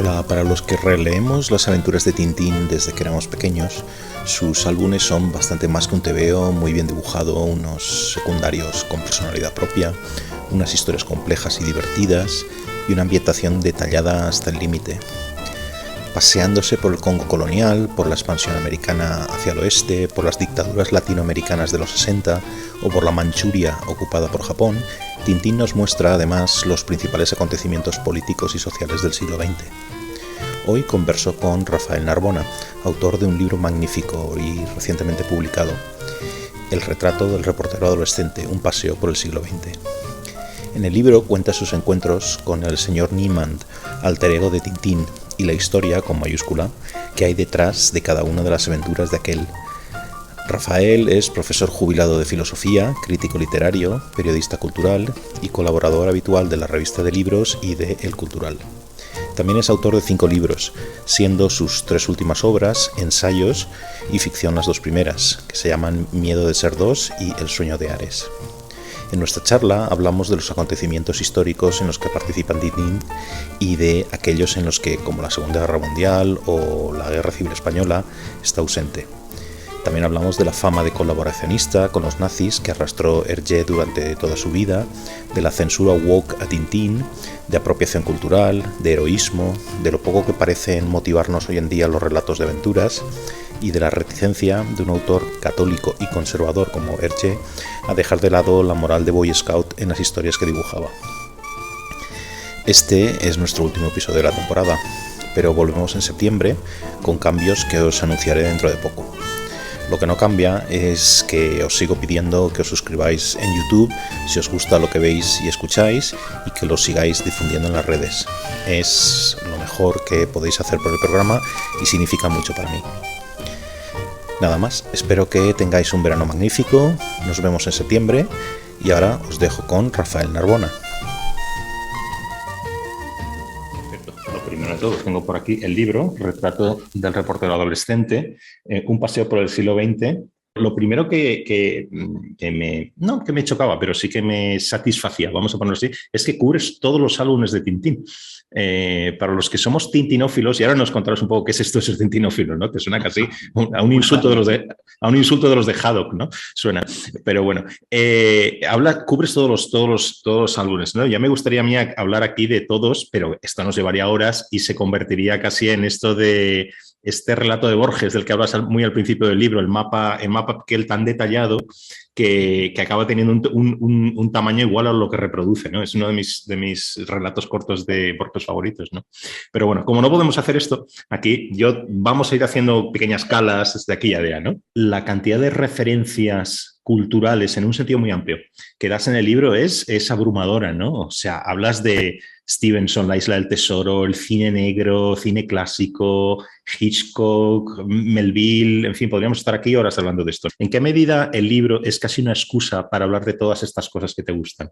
Hola, para los que releemos las aventuras de Tintín desde que éramos pequeños, sus álbumes son bastante más que un tebeo, muy bien dibujado, unos secundarios con personalidad propia, unas historias complejas y divertidas y una ambientación detallada hasta el límite. Paseándose por el Congo colonial, por la expansión americana hacia el oeste, por las dictaduras latinoamericanas de los 60 o por la Manchuria ocupada por Japón, Tintín nos muestra además los principales acontecimientos políticos y sociales del siglo XX. Hoy converso con Rafael Narbona, autor de un libro magnífico y recientemente publicado, El retrato del reportero adolescente, un paseo por el siglo XX. En el libro cuenta sus encuentros con el señor Niemand, alter ego de Tintín, y la historia, con mayúscula, que hay detrás de cada una de las aventuras de aquel. Rafael es profesor jubilado de filosofía, crítico literario, periodista cultural y colaborador habitual de la revista de libros y de El Cultural. También es autor de 5 libros, siendo sus 3 últimas obras ensayos y ficción las 2 primeras, que se llaman Miedo de ser 2 y El sueño de Ares. En nuestra charla hablamos de los acontecimientos históricos en los que participa Tintín y de aquellos en los que, como la Segunda Guerra Mundial o la Guerra Civil Española, está ausente. También hablamos de la fama de colaboracionista con los nazis que arrastró Hergé durante toda su vida, de la censura woke a Tintín, de apropiación cultural, de heroísmo, de lo poco que parecen motivarnos hoy en día los relatos de aventuras y de la reticencia de un autor católico y conservador como Hergé a dejar de lado la moral de Boy Scout en las historias que dibujaba. Este es nuestro último episodio de la temporada, pero volvemos en septiembre con cambios que os anunciaré dentro de poco. Lo que no cambia es que os sigo pidiendo que os suscribáis en YouTube si os gusta lo que veis y escucháis y que lo sigáis difundiendo en las redes. Es lo mejor que podéis hacer por el programa y significa mucho para mí. Nada más, espero que tengáis un verano magnífico, nos vemos en septiembre y ahora os dejo con Rafael Narbona. Perfecto. Lo primero de todo, tengo por aquí el libro, Retrato del reportero adolescente, un paseo por el siglo XX. Lo primero que me chocaba, pero sí que me satisfacía, vamos a ponerlo así, es que cubres todos los álbumes de Tintín. Para los que somos tintinófilos, y ahora nos contaros un poco qué es esto de ser tintinófilo, ¿no? Te suena casi a un insulto de los de Haddock, ¿no? Suena. Pero bueno, cubres todos los álbumes, ¿no? Ya me gustaría a mí hablar aquí de todos, pero esto nos llevaría horas y se convertiría casi en esto de este relato de Borges del que hablas muy al principio del libro, el mapa aquel tan detallado que acaba teniendo un tamaño igual a lo que reproduce, ¿no? Es uno de mis relatos cortos de Borges favoritos, ¿no? Pero bueno, como no podemos hacer esto, aquí vamos a ir haciendo pequeñas calas desde aquí y allá, ¿no? La cantidad de referencias culturales en un sentido muy amplio que das en el libro es abrumadora, ¿no? O sea, hablas de Stevenson, La isla del tesoro, el cine negro, cine clásico, Hitchcock, Melville, en fin, podríamos estar aquí horas hablando de esto. ¿En qué medida el libro es casi una excusa para hablar de todas estas cosas que te gustan?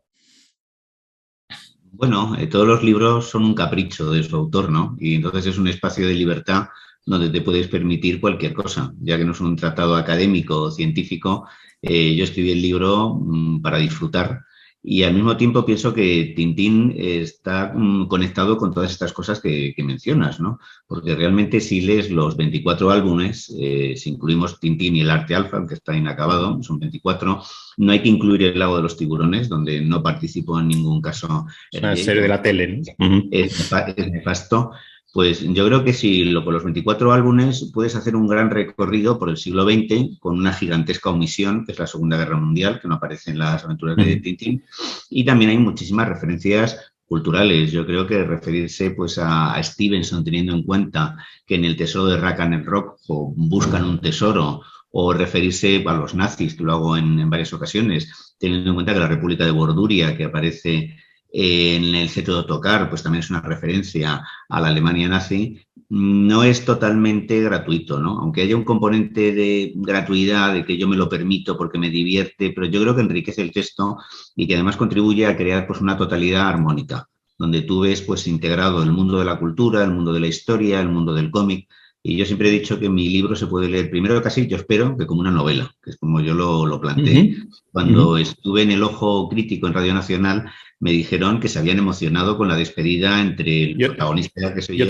Bueno, todos los libros son un capricho de su autor, ¿no? Y entonces es un espacio de libertad donde te puedes permitir cualquier cosa, ya que no es un tratado académico o científico. Yo escribí el libro para disfrutar y al mismo tiempo pienso que Tintín está conectado con todas estas cosas que mencionas, ¿no? Porque realmente si lees los 24 álbumes, si incluimos Tintín y el arte alfa, que está inacabado, son 24, no hay que incluir el lago de los tiburones, donde no participó en ningún caso. Es una serie de la tele, ¿no? Es nefasto. Pues yo creo que si con los 24 álbumes puedes hacer un gran recorrido por el siglo XX con una gigantesca omisión, que es la Segunda Guerra Mundial, que no aparece en las aventuras de Tintín, y también hay muchísimas referencias culturales. Yo creo que referirse pues a Stevenson, teniendo en cuenta que en el tesoro de Rackham el Rojo buscan un tesoro, o referirse a los nazis, que lo hago en varias ocasiones, teniendo en cuenta que la República de Borduria, que aparece en el cetro de Ottokar, pues también es una referencia a la Alemania nazi, no es totalmente gratuito, ¿no? Aunque haya un componente de gratuidad, de que yo me lo permito porque me divierte, pero yo creo que enriquece el texto y que además contribuye a crear pues una totalidad armónica, donde tú ves pues integrado el mundo de la cultura, el mundo de la historia, el mundo del cómic. Y yo siempre he dicho que mi libro se puede leer primero casi, yo espero, que como una novela, que es como yo lo planteé. Cuando estuve en el Ojo Crítico en Radio Nacional, me dijeron que se habían emocionado con la despedida entre el protagonista, que soy yo.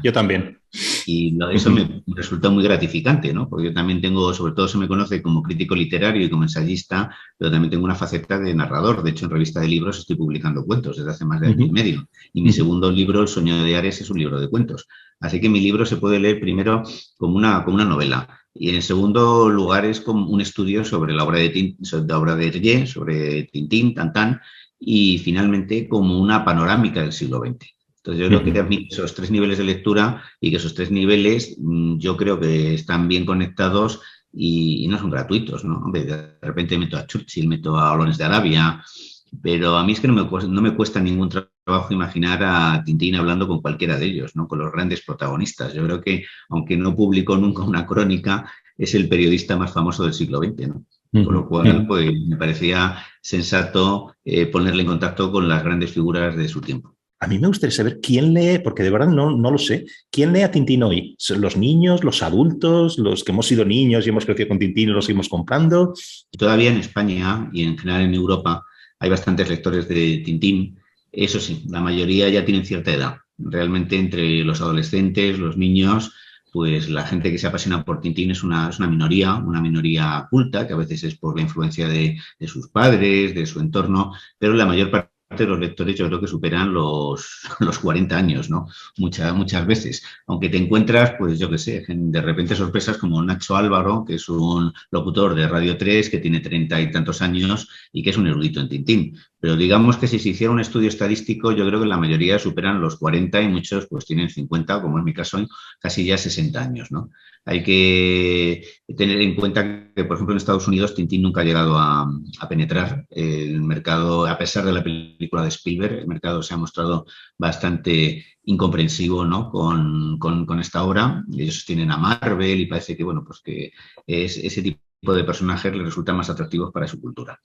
Yo también. Y eso me resultó muy gratificante, ¿no? Porque yo también tengo, sobre todo se me conoce como crítico literario y como ensayista, pero también tengo una faceta de narrador. De hecho, en Revista de Libros estoy publicando cuentos desde hace más de año y medio. Y mi segundo libro, El sueño de Ares, es un libro de cuentos. Así que mi libro se puede leer primero como una novela. Y en segundo lugar es como un estudio sobre la obra de Hergé, sobre Tintín, Tantán, y finalmente como una panorámica del siglo XX. Entonces yo creo que admite esos 3 niveles de lectura y que esos 3 niveles yo creo que están bien conectados y no son gratuitos, ¿no? Hombre, de repente meto a Churchill, meto a Lawrence de Arabia, pero a mí es que no me cuesta ningún trabajo imaginar a Tintín hablando con cualquiera de ellos, ¿no? Con los grandes protagonistas. Yo creo que, aunque no publicó nunca una crónica, es el periodista más famoso del siglo XX, ¿no? Con lo cual, pues me parecía sensato ponerle en contacto con las grandes figuras de su tiempo. A mí me gustaría saber quién lee, porque de verdad no lo sé, ¿quién lee a Tintín hoy? ¿Los niños, los adultos, los que hemos sido niños y hemos crecido con Tintín y los seguimos comprando? Todavía en España y en general en Europa hay bastantes lectores de Tintín. Eso sí, la mayoría ya tienen cierta edad. Realmente entre los adolescentes, los niños, pues la gente que se apasiona por Tintín es una minoría culta, que a veces es por la influencia de sus padres, de su entorno, pero la mayor parte de los lectores yo creo que superan los 40 años, ¿no? Muchas veces. Aunque te encuentras, pues yo qué sé, de repente sorpresas como Nacho Álvaro, que es un locutor de Radio 3 que tiene 30 y tantos años y que es un erudito en Tintín. Pero digamos que si se hiciera un estudio estadístico, yo creo que la mayoría superan los 40 y muchos pues tienen 50, como es mi caso, casi ya 60 años, ¿no? Hay que tener en cuenta que, por ejemplo, en Estados Unidos Tintín nunca ha llegado a penetrar el mercado, a pesar de la película de Spielberg. El mercado se ha mostrado bastante incomprensivo, ¿no? con esta obra. Ellos tienen a Marvel y parece que, bueno, pues que ese tipo de personajes les resultan más atractivos para su cultura.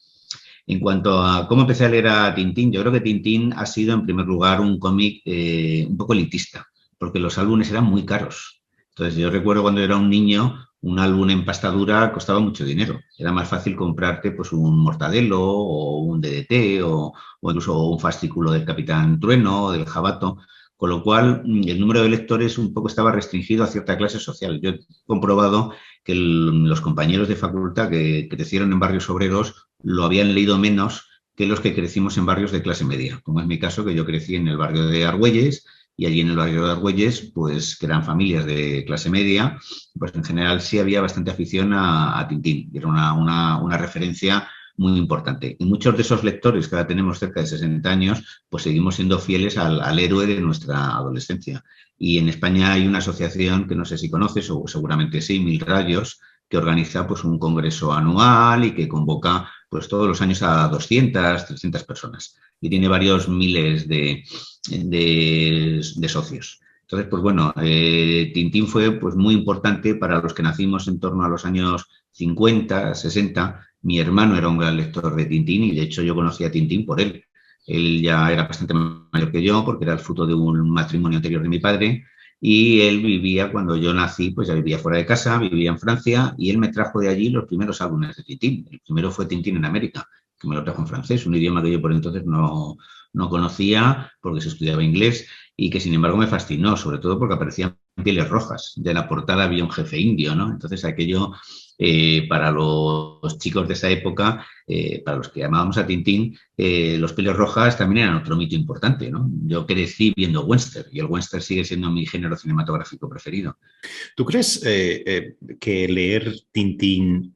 En cuanto a cómo empecé a leer a Tintín, yo creo que Tintín ha sido, en primer lugar, un cómic un poco elitista, porque los álbumes eran muy caros. Entonces, yo recuerdo cuando era un niño, un álbum en pasta dura costaba mucho dinero. Era más fácil comprarte pues un Mortadelo o un DDT o incluso un fascículo del Capitán Trueno o del Jabato, con lo cual el número de lectores un poco estaba restringido a cierta clase social. Yo he comprobado que los compañeros de facultad que crecieron en barrios obreros lo habían leído menos que los que crecimos en barrios de clase media, como es mi caso, que yo crecí en el barrio de Argüelles. Y allí en el barrio de Argüelles, pues que eran familias de clase media, pues en general sí había bastante afición a Tintín. Era una referencia muy importante. Y muchos de esos lectores, que ahora tenemos cerca de 60 años, pues seguimos siendo fieles al héroe de nuestra adolescencia. Y en España hay una asociación que no sé si conoces, o seguramente sí, Mil Rayos, que organiza pues un congreso anual y que convoca pues todos los años a 200, 300 personas. Y tiene varios miles de socios. Entonces, pues bueno, Tintín fue pues muy importante para los que nacimos en torno a los años 50, 60. Mi hermano era un gran lector de Tintín y de hecho yo conocí a Tintín por él. Él ya era bastante mayor que yo porque era el fruto de un matrimonio anterior de mi padre y él vivía, cuando yo nací, pues ya vivía fuera de casa, vivía en Francia y él me trajo de allí los primeros álbumes de Tintín. El primero fue Tintín en América, que me lo trajo en francés, un idioma que yo por entonces no conocía porque se estudiaba inglés y que sin embargo me fascinó, sobre todo porque aparecían pieles rojas. De la portada había un jefe indio, ¿no? Entonces aquello, para los chicos de esa época, para los que amábamos a Tintín, los pieles rojas también eran otro mito importante, ¿no? Yo crecí viendo western y el western sigue siendo mi género cinematográfico preferido. ¿Tú crees que leer Tintín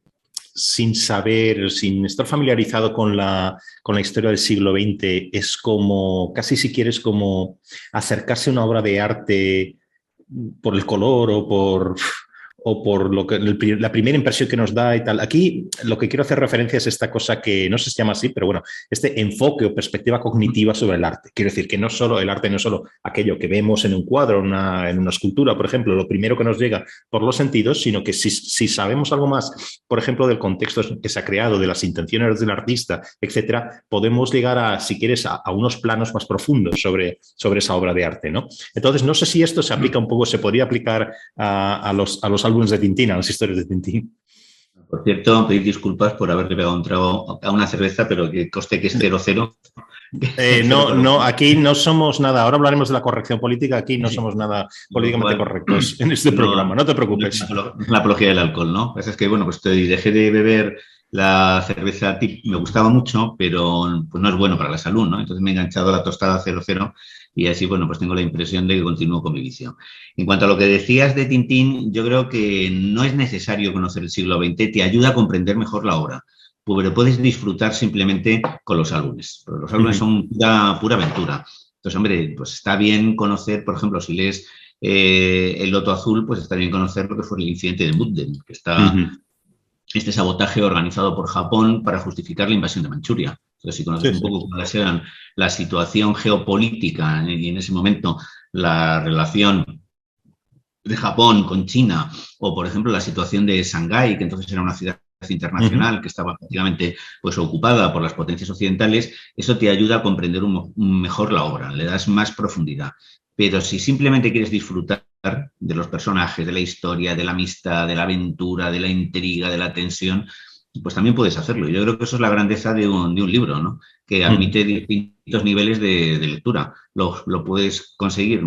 sin saber, sin estar familiarizado con la historia del siglo XX, es como, casi si quieres, como acercarse a una obra de arte por el color o por lo que la primera impresión que nos da y tal? Aquí lo que quiero hacer referencia es esta cosa que no se llama así, pero bueno, este enfoque o perspectiva cognitiva sobre el arte. Quiero decir que no solo el arte no es solo aquello que vemos en un cuadro, en una escultura, por ejemplo, lo primero que nos llega por los sentidos, sino que si sabemos algo más, por ejemplo, del contexto que se ha creado, de las intenciones del artista, etcétera, podemos llegar a, si quieres, a unos planos más profundos sobre esa obra de arte, ¿no? Entonces, no sé si esto se aplica un poco, se podría aplicar a los álbumes de Tintín, a las historias de Tintín. Por cierto, pedir disculpas por haberle pegado un trago a una cerveza, pero que conste que es 0-0. No, aquí no somos nada. Ahora hablaremos de la corrección política. Aquí no somos nada políticamente correctos en este programa. No te preocupes. No es la apología del alcohol, ¿no? Es que, bueno, pues dejé de beber la cerveza tip, me gustaba mucho, pero pues no es bueno para la salud, ¿no? Entonces me he enganchado a la tostada 00 y así, bueno, pues tengo la impresión de que continúo con mi vicio. En cuanto a lo que decías de Tintín, yo creo que no es necesario conocer el siglo XX, te ayuda a comprender mejor la obra, pero puedes disfrutar simplemente con los álbumes, porque los álbumes son pura aventura. Entonces, hombre, pues está bien conocer, por ejemplo, si lees El Loto Azul, pues está bien conocer lo que fue el incidente de Mukden, que está este sabotaje organizado por Japón para justificar la invasión de Manchuria. Entonces, si conoces un poco cómo era la situación geopolítica y en ese momento la relación de Japón con China, o por ejemplo la situación de Shanghái, que entonces era una ciudad internacional que estaba prácticamente pues ocupada por las potencias occidentales, eso te ayuda a comprender mejor la obra, le das más profundidad. Pero si simplemente quieres disfrutar de los personajes, de la historia, de la amistad, de la aventura, de la intriga, de la tensión, pues también puedes hacerlo. Yo creo que eso es la grandeza de un libro, ¿no? Que admite distintos niveles de lectura. Lo puedes conseguir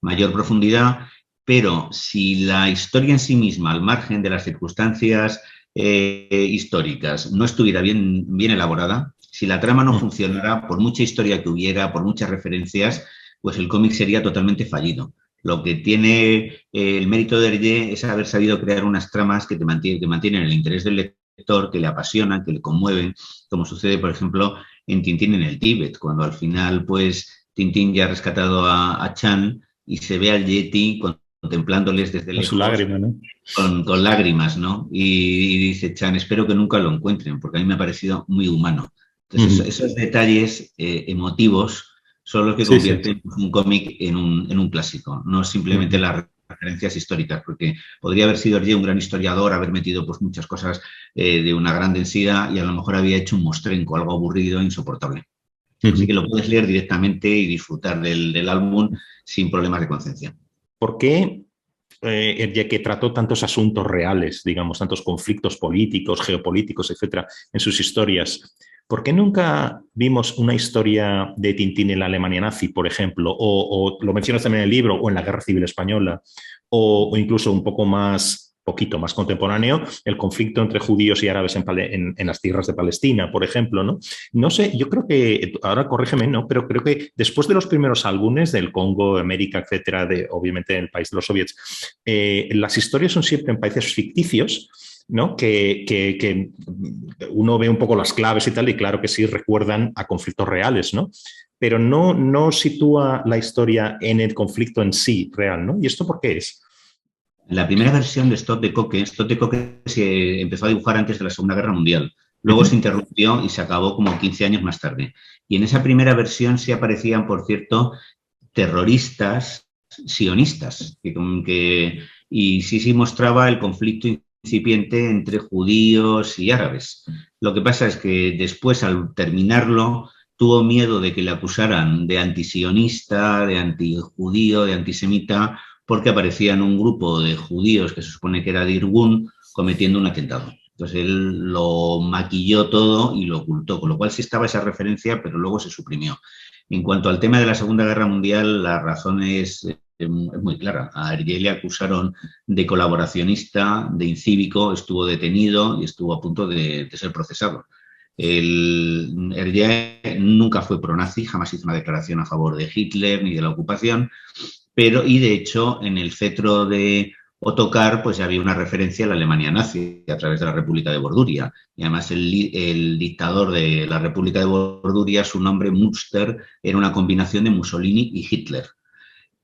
mayor profundidad, pero si la historia en sí misma, al margen de las circunstancias históricas, no estuviera bien elaborada, si la trama no funcionara, por mucha historia que hubiera, por muchas referencias, pues el cómic sería totalmente fallido. Lo que tiene el mérito de Hergé es haber sabido crear unas tramas que mantienen el interés del lector, que le apasionan, que le conmueven, como sucede, por ejemplo, en Tintín en el Tíbet, cuando al final, pues, Tintín ya ha rescatado a Chan y se ve al Yeti contemplándoles desde lejos. Su lágrima, ¿no? Con lágrimas, ¿no? Y dice Chan, espero que nunca lo encuentren, porque a mí me ha parecido muy humano. Entonces, esos detalles emotivos son los que convierten un cómic en un clásico, no simplemente las referencias históricas, porque podría haber sido Hergé un gran historiador, haber metido pues muchas cosas de una gran densidad y a lo mejor había hecho un mostrenco, algo aburrido, insoportable. Así que lo puedes leer directamente y disfrutar del álbum sin problemas de conciencia. ¿Por qué Hergé, que trató tantos asuntos reales, digamos, tantos conflictos políticos, geopolíticos, etcétera, en sus historias, ¿por qué nunca vimos una historia de Tintín en la Alemania nazi, por ejemplo, o lo mencionas también en el libro, o en la Guerra Civil Española, o incluso un poquito más contemporáneo, el conflicto entre judíos y árabes en las tierras de Palestina, por ejemplo, ¿no? No sé, yo creo que, ahora corrígeme, ¿no? Pero creo que después de los primeros álbumes del Congo, América, etcétera, obviamente en el país de los soviets, las historias son siempre en países ficticios, ¿no? Que uno ve un poco las claves y tal, y claro que sí recuerdan a conflictos reales, ¿no? Pero no sitúa la historia en el conflicto en sí real, ¿no? ¿Y esto por qué es? La primera versión de Stott de Koke se empezó a dibujar antes de la Segunda Guerra Mundial. Luego se interrumpió y se acabó como 15 años más tarde. Y en esa primera versión sí aparecían, por cierto, terroristas sionistas, y sí mostraba el conflicto incipiente entre judíos y árabes. Lo que pasa es que después, al terminarlo, tuvo miedo de que le acusaran de antisionista, de antijudío, de antisemita, porque aparecían un grupo de judíos que se supone que era de Irgun cometiendo un atentado. Entonces él lo maquilló todo y lo ocultó, con lo cual sí estaba esa referencia, pero luego se suprimió. En cuanto al tema de la Segunda Guerra Mundial, la razón es muy clara. A Hergé le acusaron de colaboracionista, de incívico, estuvo detenido y estuvo a punto de ser procesado. Hergé nunca fue pronazi, jamás hizo una declaración a favor de Hitler ni de la ocupación, y de hecho en el cetro de Ottokar pues había una referencia a la Alemania nazi a través de la República de Borduria, y además el dictador de la República de Borduria, su nombre Münster, era una combinación de Mussolini y Hitler.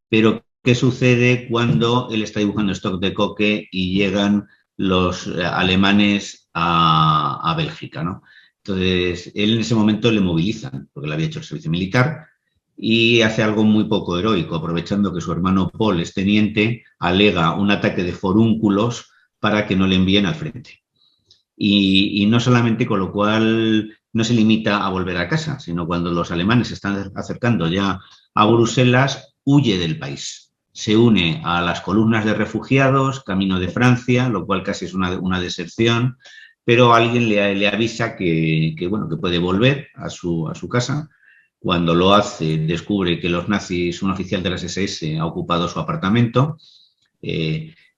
Pero ¿qué sucede cuando él está dibujando Stott de Koke y llegan los alemanes a Bélgica, ¿no? Entonces él en ese momento le movilizan porque le había hecho el servicio militar, y hace algo muy poco heroico, aprovechando que su hermano Paul es teniente, alega un ataque de forúnculos para que no le envíen al frente. Y no solamente, con lo cual no se limita a volver a casa, sino cuando los alemanes se están acercando ya a Bruselas, huye del país. Se une a las columnas de refugiados, camino de Francia, lo cual casi es una deserción, pero alguien le avisa que puede volver a su casa. Cuando lo hace, descubre que los nazis, un oficial de las SS, ha ocupado su apartamento.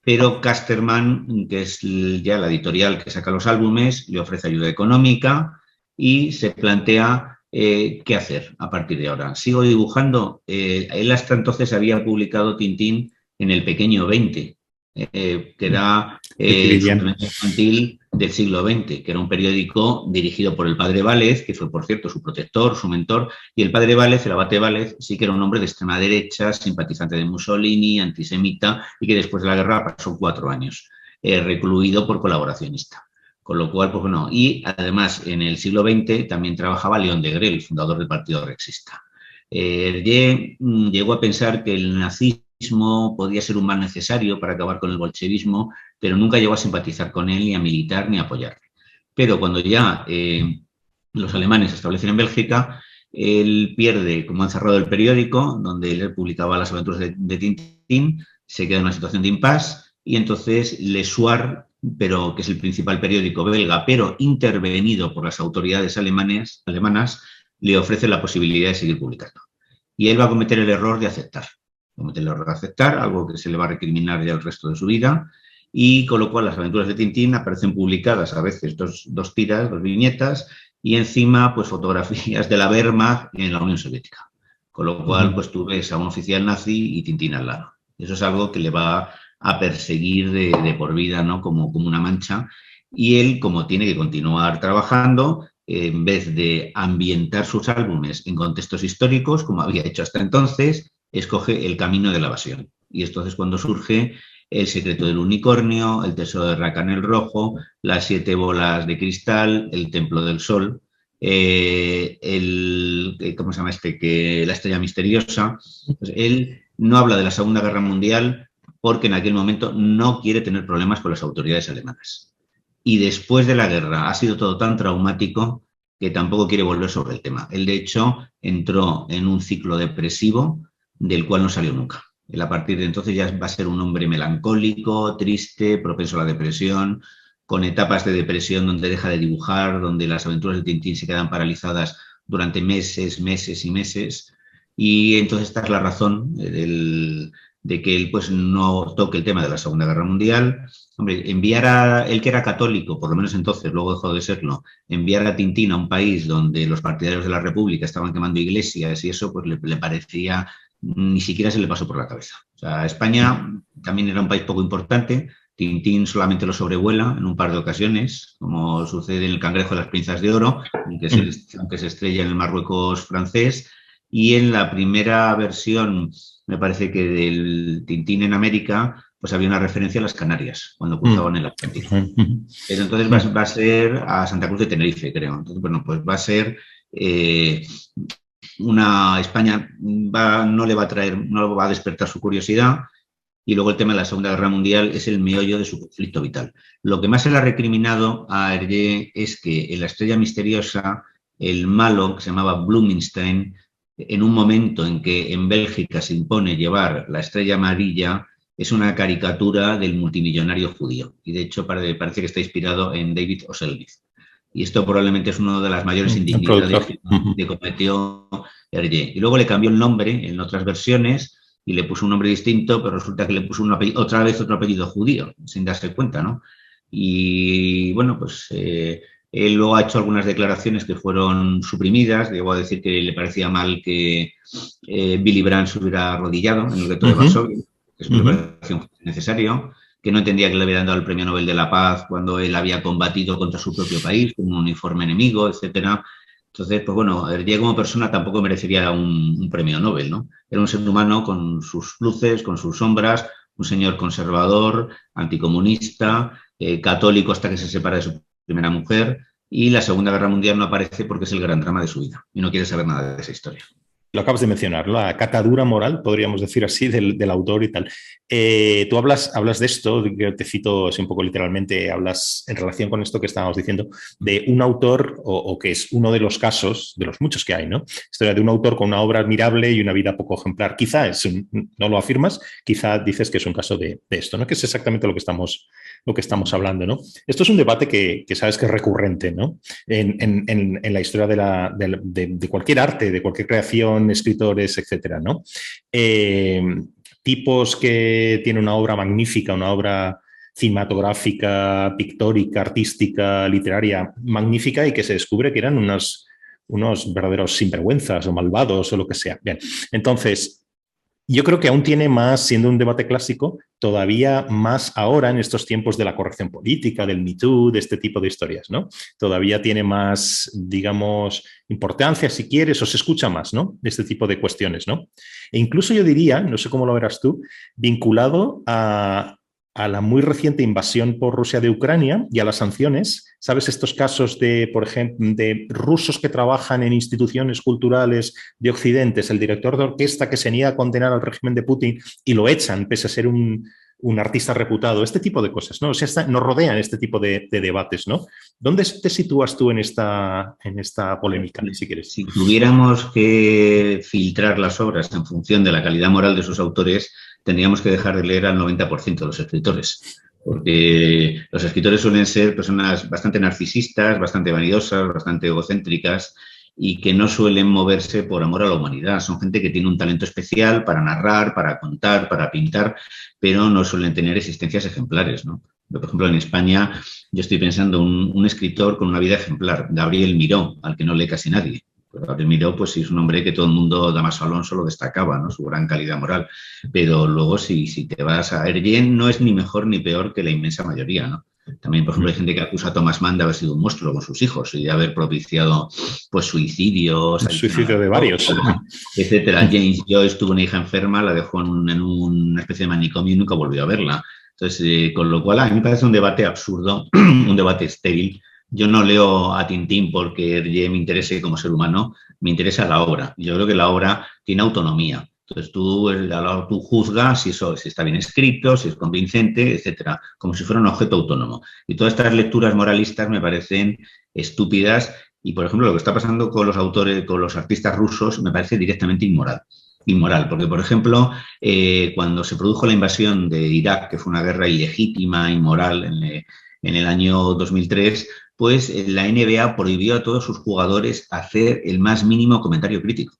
Pero Casterman, que es ya la editorial que saca los álbumes, le ofrece ayuda económica y se plantea qué hacer a partir de ahora. ¿Sigo dibujando? Él hasta entonces había publicado Tintín en El Pequeño 20, que era el suplemento infantil del siglo XX, que era un periódico dirigido por el padre Vález, que fue, por cierto, su protector, su mentor, y el padre Vález, el abate Vález, sí que era un hombre de extrema derecha, simpatizante de Mussolini, antisemita, y que después de la guerra pasó 4 años recluido por colaboracionista. Con lo cual, pues bueno, y además en el siglo XX también trabajaba León de Grel, fundador del Partido Rexista. Hergé llegó a pensar que el nazismo podía ser un mal necesario para acabar con el bolchevismo, pero nunca llegó a simpatizar con él, ni a militar, ni a apoyarle. Pero cuando ya los alemanes se establecen en Bélgica, él pierde, como han cerrado el periódico, donde él publicaba las aventuras de Tintín, se queda en una situación de impasse, y entonces Le Soir, pero que es el principal periódico belga, pero intervenido por las autoridades alemanas, le ofrece la posibilidad de seguir publicando. Y él va a cometer el error de aceptar. Algo que se le va a recriminar ya el resto de su vida, y con lo cual las aventuras de Tintín aparecen publicadas a veces dos tiras, 2 viñetas, y encima pues fotografías de la Wehrmacht en la Unión Soviética. Con lo cual pues tú ves a un oficial nazi y Tintín al lado. Eso es algo que le va a perseguir de por vida, ¿no? Como una mancha. Y él, como tiene que continuar trabajando, en vez de ambientar sus álbumes en contextos históricos, como había hecho hasta entonces, escoge el camino de la evasión. Y entonces cuando surge El secreto del unicornio, El tesoro de Rakan el Rojo, Las 7 bolas de cristal, El templo del sol, ¿cómo se llama este? La estrella misteriosa. Pues él no habla de la Segunda Guerra Mundial porque en aquel momento no quiere tener problemas con las autoridades alemanas. Y después de la guerra ha sido todo tan traumático que tampoco quiere volver sobre el tema. Él, de hecho, entró en un ciclo depresivo del cual no salió nunca. Él, a partir de entonces, ya va a ser un hombre melancólico, triste, propenso a la depresión, con etapas de depresión donde deja de dibujar, donde las aventuras de Tintín se quedan paralizadas durante meses y meses. Y entonces esta es la razón de que él pues no toque el tema de la Segunda Guerra Mundial. Hombre, él que era católico, por lo menos entonces, luego dejó de serlo, enviar a Tintín a un país donde los partidarios de la República estaban quemando iglesias y eso pues le parecía, ni siquiera se le pasó por la cabeza. O sea, España también era un país poco importante. Tintín solamente lo sobrevuela en un par de ocasiones, como sucede en El cangrejo de las pinzas de oro, aunque se estrella en el Marruecos francés. Y en la primera versión, me parece que del Tintín en América, pues había una referencia a las Canarias, cuando cruzaban el Atlántico. Pero entonces va a ser a Santa Cruz de Tenerife, creo. Entonces, bueno, pues va a ser España no le va a traer, no va a despertar su curiosidad. Y luego el tema de la Segunda Guerra Mundial es el meollo de su conflicto vital. Lo que más se le ha recriminado a Hergé es que en La estrella misteriosa, el malo, que se llamaba Blumenstein, en un momento en que en Bélgica se impone llevar la estrella amarilla, es una caricatura del multimillonario judío. Y de hecho parece que está inspirado en David O'Selznick. Y esto probablemente es una de las mayores indignidades que cometió Hergé. Y luego le cambió el nombre en otras versiones y le puso un nombre distinto, pero resulta que le puso otra vez otro apellido judío, sin darse cuenta, ¿no? Y bueno, pues él luego ha hecho algunas declaraciones que fueron suprimidas. Llegó a decir que le parecía mal que Willy Brandt se hubiera arrodillado en el gueto de Varsovia, que es una declaración necesaria, que no entendía que le hubieran dado el Premio Nobel de la Paz cuando él había combatido contra su propio país con un uniforme enemigo, etcétera. Entonces, pues bueno, Hergé como persona tampoco merecería un premio Nobel, ¿no? Era un ser humano con sus luces, con sus sombras, un señor conservador, anticomunista, católico hasta que se separa de su primera mujer, y la Segunda Guerra Mundial no aparece porque es el gran drama de su vida y no quiere saber nada de esa historia. Lo acabas de mencionar, la catadura moral, podríamos decir así, del autor y tal. Tú hablas de esto, que te cito así un poco literalmente, hablas en relación con esto que estábamos diciendo, de un autor, o que es uno de los casos, de los muchos que hay, ¿no? Historia de un autor con una obra admirable y una vida poco ejemplar. Quizá no lo afirmas, quizá dices que es un caso de esto, ¿no? Que es exactamente lo que estamos lo que estamos hablando, ¿no? Esto es un debate que sabes que es recurrente, ¿no? En la historia de cualquier arte, de cualquier creación, escritores, etcétera, ¿no? Tipos que tienen una obra magnífica, una obra cinematográfica, pictórica, artística, literaria, magnífica, y que se descubre que eran unos verdaderos sinvergüenzas o malvados o lo que sea. Bien, entonces, yo creo que aún tiene más, siendo un debate clásico, todavía más ahora en estos tiempos de la corrección política, del Me Too, de este tipo de historias, ¿no? Todavía tiene más, digamos, importancia, si quieres, o se escucha más, ¿no? De este tipo de cuestiones, ¿no? E incluso yo diría, no sé cómo lo verás tú, vinculado a la muy reciente invasión por Rusia de Ucrania y a las sanciones. ¿Sabes estos casos de, por ejemplo, de rusos que trabajan en instituciones culturales de Occidente? El director de orquesta que se niega a condenar al régimen de Putin y lo echan pese a ser un artista reputado, este tipo de cosas, ¿no? O sea, nos rodean este tipo de debates, ¿no? ¿Dónde te sitúas tú en esta polémica, si quieres? Si tuviéramos que filtrar las obras en función de la calidad moral de sus autores, tendríamos que dejar de leer al 90% de los escritores. Porque los escritores suelen ser personas bastante narcisistas, bastante vanidosas, bastante egocéntricas y que no suelen moverse por amor a la humanidad. Son gente que tiene un talento especial para narrar, para contar, para pintar, pero no suelen tener existencias ejemplares, ¿no? Por ejemplo, en España yo estoy pensando un escritor con una vida ejemplar, Gabriel Miró, al que no lee casi nadie. Gabriel Miró, pues sí, es un hombre que todo el mundo, Damaso Alonso, lo destacaba, ¿no? Su gran calidad moral. Pero luego, si te vas a Hergé, no es ni mejor ni peor que la inmensa mayoría, ¿no? También, por ejemplo, hay gente que acusa a Thomas Mann de haber sido un monstruo con sus hijos y de haber propiciado pues suicidios. El suicidio de varios. Etcétera. James Joyce tuvo una hija enferma, la dejó en una especie de manicomio y nunca volvió a verla. Entonces, con lo cual, a mí me parece un debate absurdo, un debate estéril. Yo no leo a Tintín porque Hergé me interese como ser humano, me interesa la obra. Yo creo que la obra tiene autonomía. Entonces tú juzgas si está bien escrito, si es convincente, etcétera, como si fuera un objeto autónomo. Y todas estas lecturas moralistas me parecen estúpidas y, por ejemplo, lo que está pasando con los autores, con los artistas rusos, me parece directamente inmoral, porque, por ejemplo, cuando se produjo la invasión de Irak, que fue una guerra ilegítima, inmoral, en el año 2003, pues la NBA prohibió a todos sus jugadores hacer el más mínimo comentario crítico,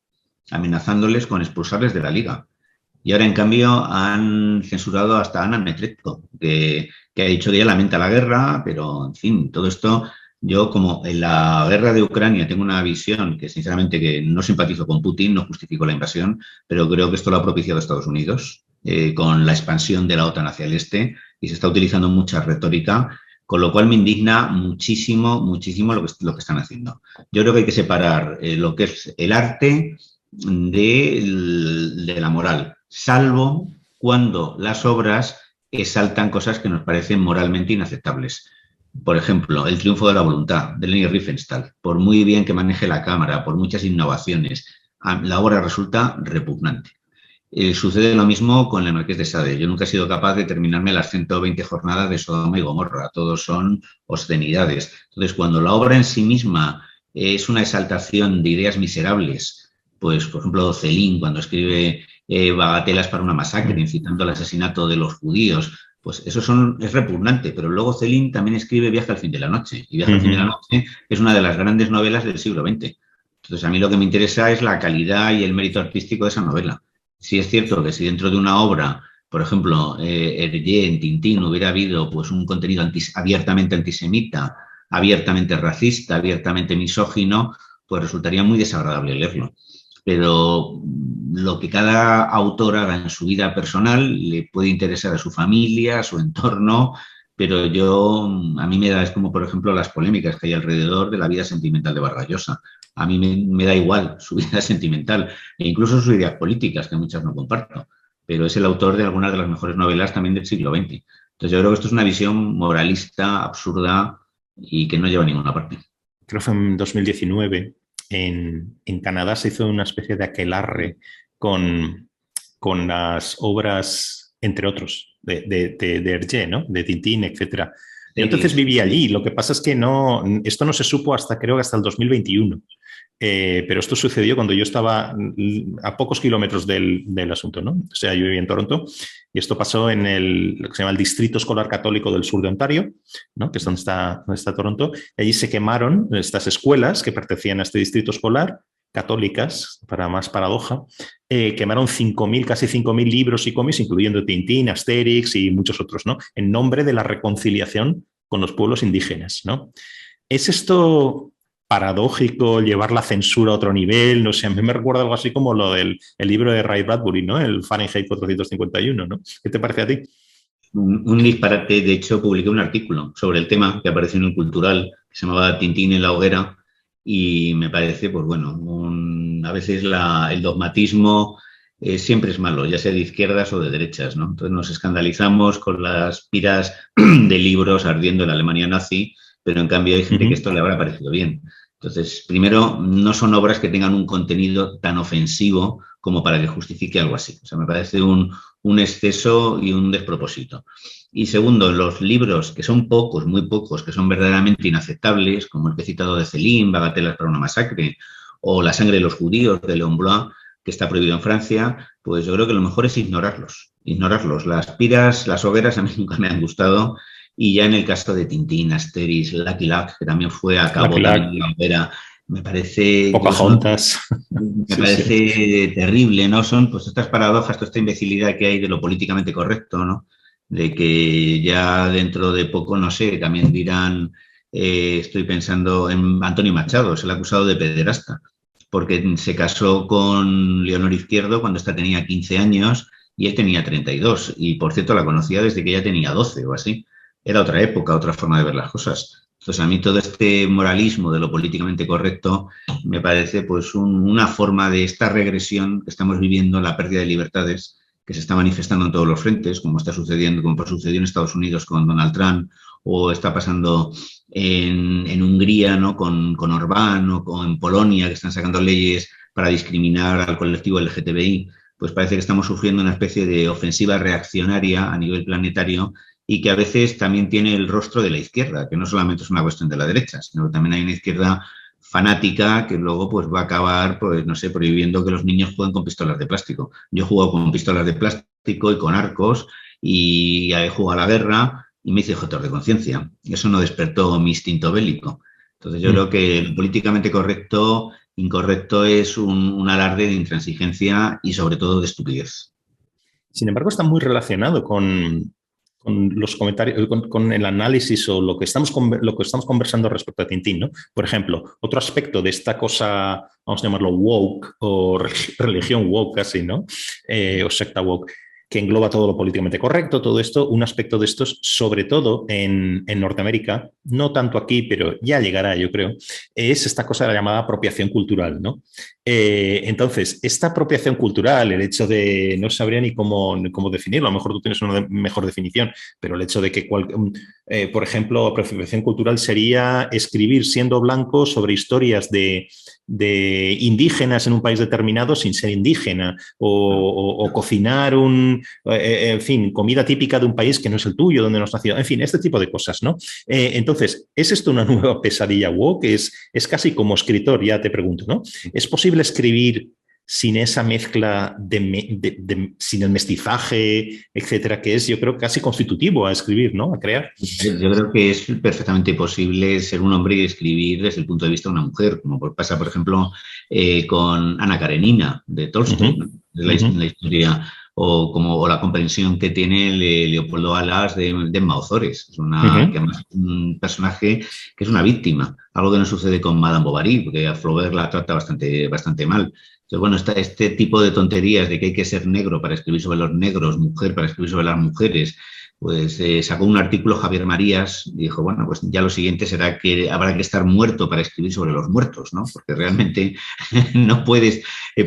amenazándoles con expulsarles de la liga. Y ahora, en cambio, han censurado hasta a Ana Netrebko, que ha dicho que ella lamenta la guerra, pero, en fin, todo esto, yo como en la guerra de Ucrania tengo una visión que, sinceramente, que no simpatizo con Putin, no justifico la invasión, pero creo que esto lo ha propiciado Estados Unidos, con la expansión de la OTAN hacia el este, y se está utilizando mucha retórica, con lo cual me indigna muchísimo, muchísimo lo que están haciendo. Yo creo que hay que separar lo que es el arte de la moral, salvo cuando las obras exaltan cosas que nos parecen moralmente inaceptables. Por ejemplo, El triunfo de la voluntad, de Leni Riefenstahl. Por muy bien que maneje la cámara, por muchas innovaciones, la obra resulta repugnante. Sucede lo mismo con el Marqués de Sade. Yo nunca he sido capaz de terminarme las 120 jornadas de Sodoma y Gomorra. Todos son obscenidades. Entonces, cuando la obra en sí misma es una exaltación de ideas miserables, pues, por ejemplo, Céline, cuando escribe Bagatelas para una masacre, incitando al asesinato de los judíos, pues eso es repugnante. Pero luego Céline también escribe Viaje al fin de la noche. Y Viaje al fin de la noche es una de las grandes novelas del siglo XX. Entonces, a mí lo que me interesa es la calidad y el mérito artístico de esa novela. Sí es cierto que si dentro de una obra, por ejemplo, Hergé, en Tintín, hubiera habido pues un contenido abiertamente antisemita, abiertamente racista, abiertamente misógino, pues resultaría muy desagradable leerlo. Pero lo que cada autor haga en su vida personal le puede interesar a su familia, a su entorno, pero a mí me da, es como por ejemplo las polémicas que hay alrededor de la vida sentimental de Vargas Llosa. A mí me da igual su vida sentimental e incluso sus ideas políticas, que muchas no comparto, pero es el autor de algunas de las mejores novelas también del siglo XX. Entonces yo creo que esto es una visión moralista, absurda y que no lleva a ninguna parte. Creo que fue en 2019, en Canadá se hizo una especie de aquelarre con las obras, entre otros, de Hergé, ¿no? De Tintín, etcétera. Yo entonces vivía allí. Lo que pasa es que esto no se supo creo que hasta el 2021. Pero esto sucedió cuando yo estaba a pocos kilómetros del asunto, ¿no? O sea, yo vivía en Toronto y esto pasó en lo que se llama el Distrito Escolar Católico del Sur de Ontario, ¿no? Que es donde está Toronto. Y allí se quemaron estas escuelas que pertenecían a este distrito escolar, católicas, para más paradoja. Quemaron casi 5.000 libros y cómics, incluyendo Tintín, Asterix y muchos otros, ¿no? En nombre de la reconciliación con los pueblos indígenas, ¿no? ¿Es esto paradójico, llevar la censura a otro nivel? No sé, a mí me recuerda algo así como lo del libro de Ray Bradbury, ¿no? El Fahrenheit 451, ¿no? ¿Qué te parece a ti? Un disparate. De hecho, publiqué un artículo sobre el tema que apareció en el Cultural, que se llamaba Tintín en la hoguera, y me parece, pues bueno, a veces el dogmatismo siempre es malo, ya sea de izquierdas o de derechas, ¿no? Entonces nos escandalizamos con las piras de libros ardiendo en la Alemania nazi, pero en cambio hay gente que esto le habrá parecido bien. Entonces, primero, no son obras que tengan un contenido tan ofensivo como para que justifique algo así. O sea, me parece un exceso y un despropósito. Y segundo, los libros, que son pocos, muy pocos, que son verdaderamente inaceptables, como el que he citado de Céline, Bagatelas para una masacre, o La sangre de los judíos, de Léon Blois, que está prohibido en Francia, pues yo creo que lo mejor es ignorarlos. Las piras, las hogueras a mí nunca me han gustado. Y ya en el caso de Tintín, Asterix, Lucky Luke, que también fue a cabo de la hoguera, me parece... Pocahontas. Me parece terrible, ¿no? Son pues estas paradojas, toda esta imbecilidad que hay de lo políticamente correcto, ¿no? De que ya dentro de poco, no sé, también dirán, estoy pensando en Antonio Machado, es el acusado de pederasta, porque se casó con Leonor Izquierdo cuando ésta tenía 15 años y él tenía 32. Y, por cierto, la conocía desde que ella tenía 12 o así. Era otra época, otra forma de ver las cosas. Entonces, a mí todo este moralismo de lo políticamente correcto me parece pues una forma de esta regresión que estamos viviendo, la pérdida de libertades, que se está manifestando en todos los frentes, como está sucediendo, como sucedió en Estados Unidos con Donald Trump, o está pasando en Hungría, ¿no? con Orbán, o en Polonia, que están sacando leyes para discriminar al colectivo LGTBI. Pues parece que estamos sufriendo una especie de ofensiva reaccionaria a nivel planetario, y que a veces también tiene el rostro de la izquierda, que no solamente es una cuestión de la derecha, sino que también hay una izquierda fanática que luego pues va a acabar, pues no sé, prohibiendo que los niños jueguen con pistolas de plástico. Yo he jugado con pistolas de plástico y con arcos, y he jugado a la guerra y me hice objetor de conciencia. Eso no despertó mi instinto bélico. Entonces yo creo que el políticamente incorrecto es un alarde de intransigencia y sobre todo de estupidez. Sin embargo, está muy relacionado con los comentarios, con el análisis o lo que estamos conversando respecto a Tintín, ¿no? Por ejemplo, otro aspecto de esta cosa, vamos a llamarlo woke o religión woke casi, ¿no? O secta woke, que engloba todo lo políticamente correcto, todo esto, un aspecto de estos, sobre todo en Norteamérica, no tanto aquí, pero ya llegará, yo creo, es esta cosa de la llamada apropiación cultural, ¿no? Entonces, esta apropiación cultural, el hecho de, no sabría ni cómo definirlo, a lo mejor tú tienes una mejor definición, pero el hecho de que, por ejemplo, apropiación cultural sería escribir siendo blanco sobre historias de indígenas en un país determinado sin ser indígena, o cocinar en fin, comida típica de un país que no es el tuyo, donde no has nacido, en fin, este tipo de cosas, ¿no? Entonces, ¿es esto una nueva pesadilla woke? Es casi como escritor, ya te pregunto, ¿no? ¿Es posible escribir sin esa mezcla sin el mestizaje, etcétera, que es, yo creo, casi constitutivo a escribir, ¿no? A crear. Yo creo que es perfectamente posible ser un hombre y escribir desde el punto de vista de una mujer, como pasa, por ejemplo, con Ana Karenina, de Tolstoy, ¿no? La historia, o la comprensión que tiene Leopoldo Alas de Emma Ozores. Es que además es un personaje que es una víctima, algo que no sucede con Madame Bovary, porque a Flaubert la trata bastante mal. Entonces, bueno, este tipo de tonterías de que hay que ser negro para escribir sobre los negros, mujer para escribir sobre las mujeres, pues sacó un artículo Javier Marías y dijo, bueno, pues ya lo siguiente será que habrá que estar muerto para escribir sobre los muertos, ¿no? Porque realmente no puedes,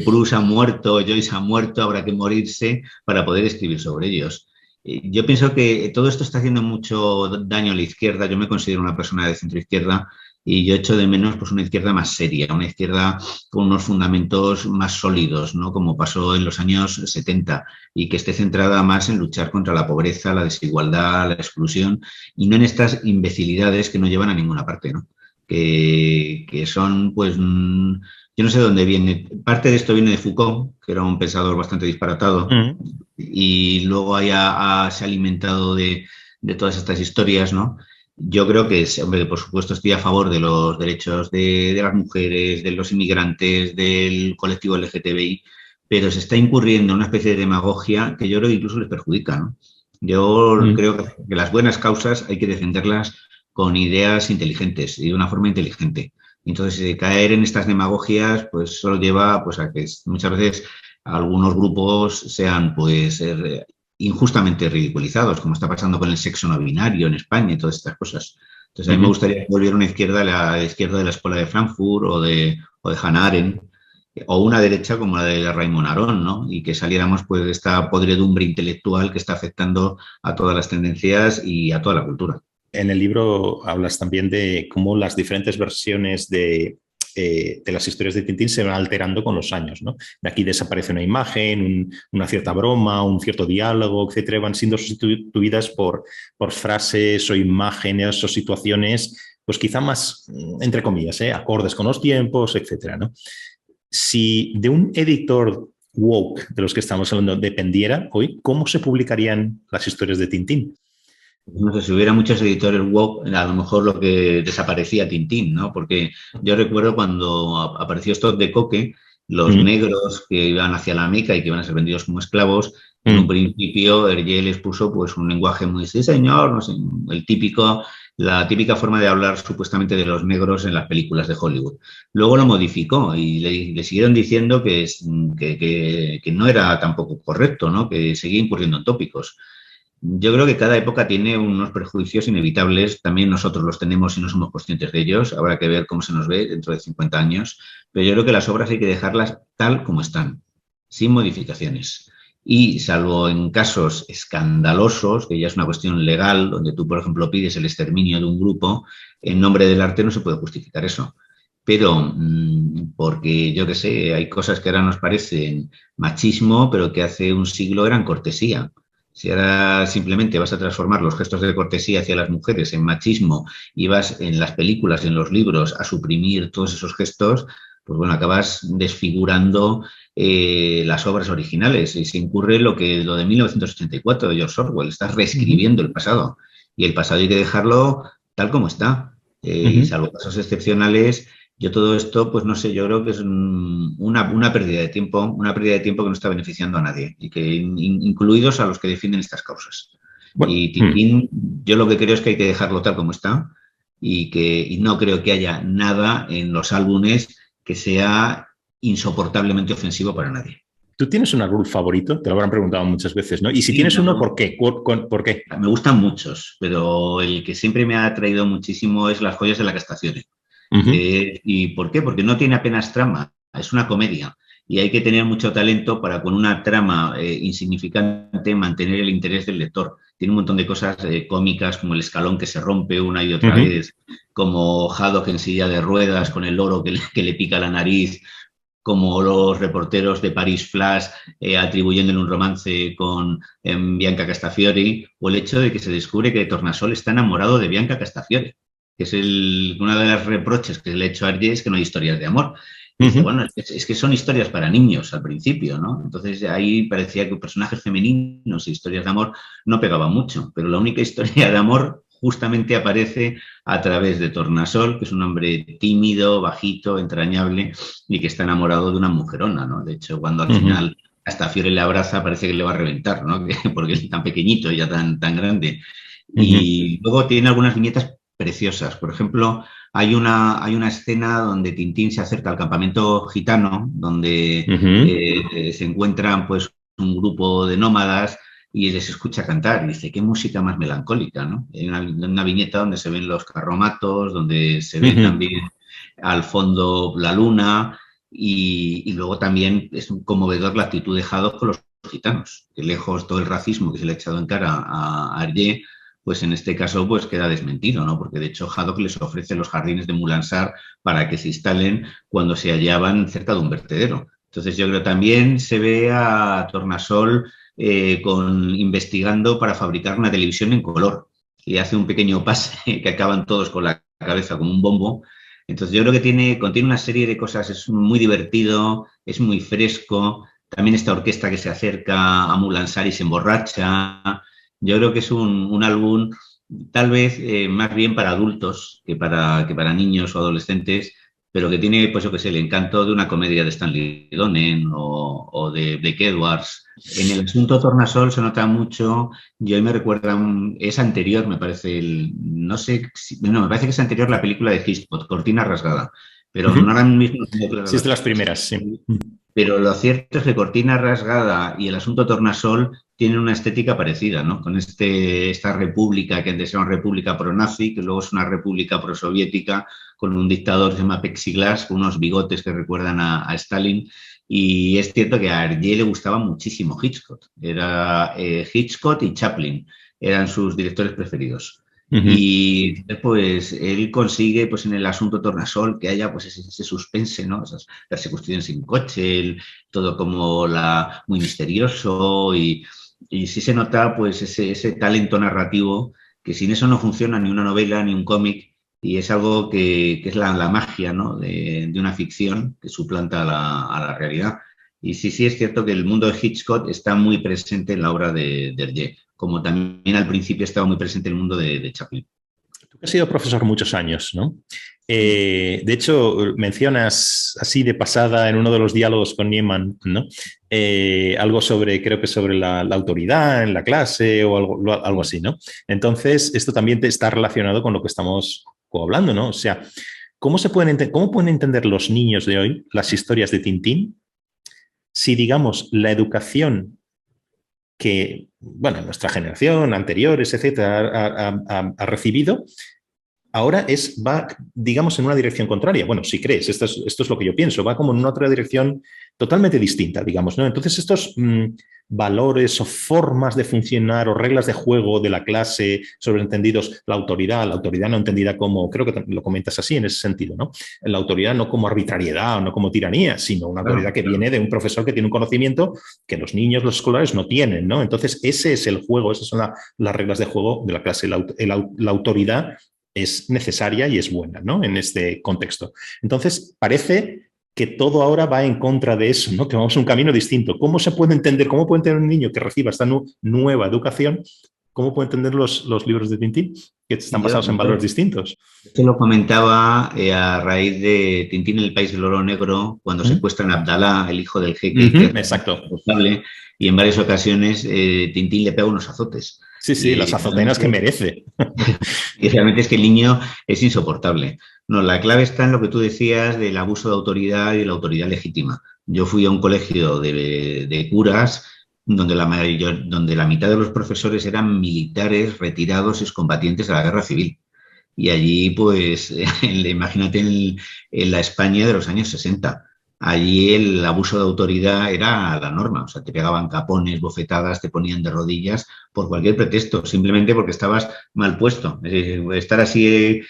Proust ha muerto, Joyce ha muerto, habrá que morirse para poder escribir sobre ellos. Yo pienso que todo esto está haciendo mucho daño a la izquierda. Yo me considero una persona de centro izquierda, Y yo echo de menos pues una izquierda más seria, una izquierda con unos fundamentos más sólidos, ¿no? Como pasó en los años 70, y que esté centrada más en luchar contra la pobreza, la desigualdad, la exclusión, y no en estas imbecilidades que no llevan a ninguna parte, ¿no? Que son, pues, yo no sé de dónde viene. Parte de esto viene de Foucault, que era un pensador bastante disparatado, y luego se ha alimentado de todas estas historias, ¿no? Yo creo que, hombre, por supuesto, estoy a favor de los derechos de las mujeres, de los inmigrantes, del colectivo LGTBI, pero se está incurriendo en una especie de demagogia que yo creo que incluso les perjudica, ¿no? Yo creo que las buenas causas hay que defenderlas con ideas inteligentes y de una forma inteligente. Entonces, caer en estas demagogias, pues solo lleva pues, a que muchas veces algunos grupos sean pues injustamente ridiculizados, como está pasando con el sexo no binario en España y todas estas cosas. Entonces, a mí me gustaría que volviera una izquierda, la izquierda de la Escuela de Frankfurt o de Hannah Arendt, o una derecha como la de Raymond Aron, ¿no? Y que saliéramos pues de esta podredumbre intelectual que está afectando a todas las tendencias y a toda la cultura. En el libro hablas también de cómo las diferentes versiones de las historias de Tintín se van alterando con los años, ¿no? De aquí desaparece una imagen, una cierta broma, un cierto diálogo, etcétera, van siendo sustituidas por frases o imágenes o situaciones, pues quizá más, entre comillas, acordes con los tiempos, etcétera, ¿no? Si de un editor woke de los que estamos hablando dependiera hoy, ¿cómo se publicarían las historias de Tintín? No sé, si hubiera muchos editores woke, a lo mejor lo que desaparecía Tintín, ¿no? Porque yo recuerdo cuando apareció Stop de Coque, los negros que iban hacia la Meca y que iban a ser vendidos como esclavos, en un principio Hergé les puso pues un lenguaje muy, sí señor, no sé, la típica forma de hablar supuestamente de los negros en las películas de Hollywood. Luego lo modificó y le siguieron diciendo que no era tampoco correcto, ¿no? Que seguía incurriendo en tópicos. Yo creo que cada época tiene unos prejuicios inevitables, también nosotros los tenemos y no somos conscientes de ellos, habrá que ver cómo se nos ve dentro de 50 años, pero yo creo que las obras hay que dejarlas tal como están, sin modificaciones. Y salvo en casos escandalosos, que ya es una cuestión legal, donde tú, por ejemplo, pides el exterminio de un grupo, en nombre del arte no se puede justificar eso. Pero porque, yo qué sé, hay cosas que ahora nos parecen machismo, pero que hace un siglo eran cortesía. Si ahora simplemente vas a transformar los gestos de cortesía hacia las mujeres en machismo y vas en las películas, en los libros, a suprimir todos esos gestos, pues bueno, acabas desfigurando las obras originales y se incurre lo de 1984 de George Orwell. Estás reescribiendo el pasado y el pasado hay que dejarlo tal como está. Y salvo casos excepcionales, yo todo esto, pues no sé, yo creo que es una pérdida de tiempo, que no está beneficiando a nadie, y que incluidos a los que defienden estas causas. Bueno, y Tintín, yo lo que creo es que hay que dejarlo tal como está y no creo que haya nada en los álbumes que sea insoportablemente ofensivo para nadie. ¿Tú tienes un álbum favorito? Te lo habrán preguntado muchas veces, ¿no? Y si tienes uno, ¿por qué? ¿Por qué? Me gustan muchos, pero el que siempre me ha atraído muchísimo es Las joyas de la Castafiore. ¿Y por qué? Porque no tiene apenas trama, es una comedia y hay que tener mucho talento para con una trama insignificante mantener el interés del lector. Tiene un montón de cosas cómicas, como el escalón que se rompe una y otra vez, como Haddock en silla de ruedas con el loro que le pica la nariz, como los reporteros de Paris Flash atribuyéndole un romance con Bianca Castafiore, o el hecho de que se descubre que Tornasol está enamorado de Bianca Castafiore, que es uno de los reproches que le he hecho a Hergé, es que no hay historias de amor. Y dice, bueno, es que son historias para niños al principio, ¿no? Entonces ahí parecía que personajes femeninos e historias de amor no pegaban mucho, pero la única historia de amor justamente aparece a través de Tornasol, que es un hombre tímido, bajito, entrañable y que está enamorado de una mujerona, ¿no? De hecho, cuando al final Castafiore le abraza, parece que le va a reventar, ¿no? Porque es tan pequeñito y ya tan grande. Y luego tiene algunas viñetas preciosas. Por ejemplo, hay una escena donde Tintín se acerca al campamento gitano, donde se encuentran pues un grupo de nómadas y les escucha cantar. Y dice, qué música más melancólica, ¿no? Hay una viñeta donde se ven los carromatos, donde se ve también al fondo la luna y luego también es conmovedor la actitud de Haddock con los gitanos, que lejos todo el racismo que se le ha echado en cara a Hergé, pues en este caso pues queda desmentido, ¿no? Porque de hecho Haddock les ofrece los jardines de Mulansar para que se instalen cuando se hallaban cerca de un vertedero. Entonces yo creo que también se ve a Tornasol investigando para fabricar una televisión en color y hace un pequeño pase que acaban todos con la cabeza como un bombo. Entonces yo creo que contiene una serie de cosas, es muy divertido, es muy fresco, también esta orquesta que se acerca a Mulansar y se emborracha. Yo creo que es un álbum tal vez más bien para adultos que para niños o adolescentes, pero que tiene, pues yo qué sé, el encanto de una comedia de Stanley Donen o de Blake Edwards. En el asunto Tornasol se nota mucho, yo me recuerda, es anterior, me parece, no sé, me parece que es anterior la película de Hitchcock, Cortina rasgada, pero no ahora mismo. Sí, es de las primeras, sí. Pero lo cierto es que Cortina rasgada y el asunto Tornasol tienen una estética parecida, ¿no? Con esta república que antes era una república pro-nazi, que luego es una república pro-soviética, con un dictador que se llama Plexiglas, con unos bigotes que recuerdan a Stalin. Y es cierto que a Hergé le gustaba muchísimo Hitchcock. Era Hitchcock y Chaplin, eran sus directores preferidos. Y pues él consigue pues en el asunto Tornasol que haya pues ese suspense, ¿no? Esas persecuciones en coche, todo como muy misterioso y sí se nota pues ese talento narrativo que sin eso no funciona ni una novela ni un cómic y es algo que es la magia, ¿no? de una ficción que suplanta a la realidad. Y sí es cierto que el mundo de Hitchcock está muy presente en la obra de Hergé, como también al principio estaba muy presente el mundo de Chaplin. Tú has sido profesor muchos años, ¿no? De hecho, mencionas así de pasada en uno de los diálogos con Niemann, ¿no? Algo creo que sobre la autoridad en la clase o algo así, ¿no? Entonces, esto también está relacionado con lo que estamos hablando, ¿no? O sea, ¿cómo pueden entender los niños de hoy las historias de Tintín si, digamos, la educación que, bueno, nuestra generación, anteriores, etcétera, ha recibido, ahora va, digamos, en una dirección contraria? Bueno, si crees, esto es lo que yo pienso, va como en una otra dirección totalmente distinta, digamos, ¿no? Entonces, estos valores o formas de funcionar o reglas de juego de la clase, sobreentendidos, la autoridad no entendida como, creo que lo comentas así en ese sentido, ¿no? La autoridad no como arbitrariedad o no como tiranía, sino una autoridad que viene de un profesor que tiene un conocimiento que los niños, los escolares no tienen, ¿no? Entonces, ese es el juego, esas son las reglas de juego de la clase. La autoridad es necesaria y es buena, ¿no? En este contexto. Entonces, parece que todo ahora va en contra de eso, ¿no? Que vamos a un camino distinto. ¿Cómo se puede entender, cómo puede entender un niño que reciba esta nueva educación? ¿Cómo puede entender los libros de Tintín que están basados en valores distintos? Esto lo comentaba a raíz de Tintín en el País del Oro Negro, cuando secuestran a Abdalá, el hijo del jeque. Exacto. Y en varias ocasiones Tintín le pega unos azotes. Sí, las azotenas que merece. Y realmente es que el niño es insoportable. No, la clave está en lo que tú decías del abuso de autoridad y la autoridad legítima. Yo fui a un colegio de curas donde la mitad de los profesores eran militares retirados excombatientes de la guerra civil. Y allí, pues, imagínate en la España de los años 60. Allí el abuso de autoridad era la norma, o sea, te pegaban capones, bofetadas, te ponían de rodillas por cualquier pretexto, simplemente porque estabas mal puesto. Estar así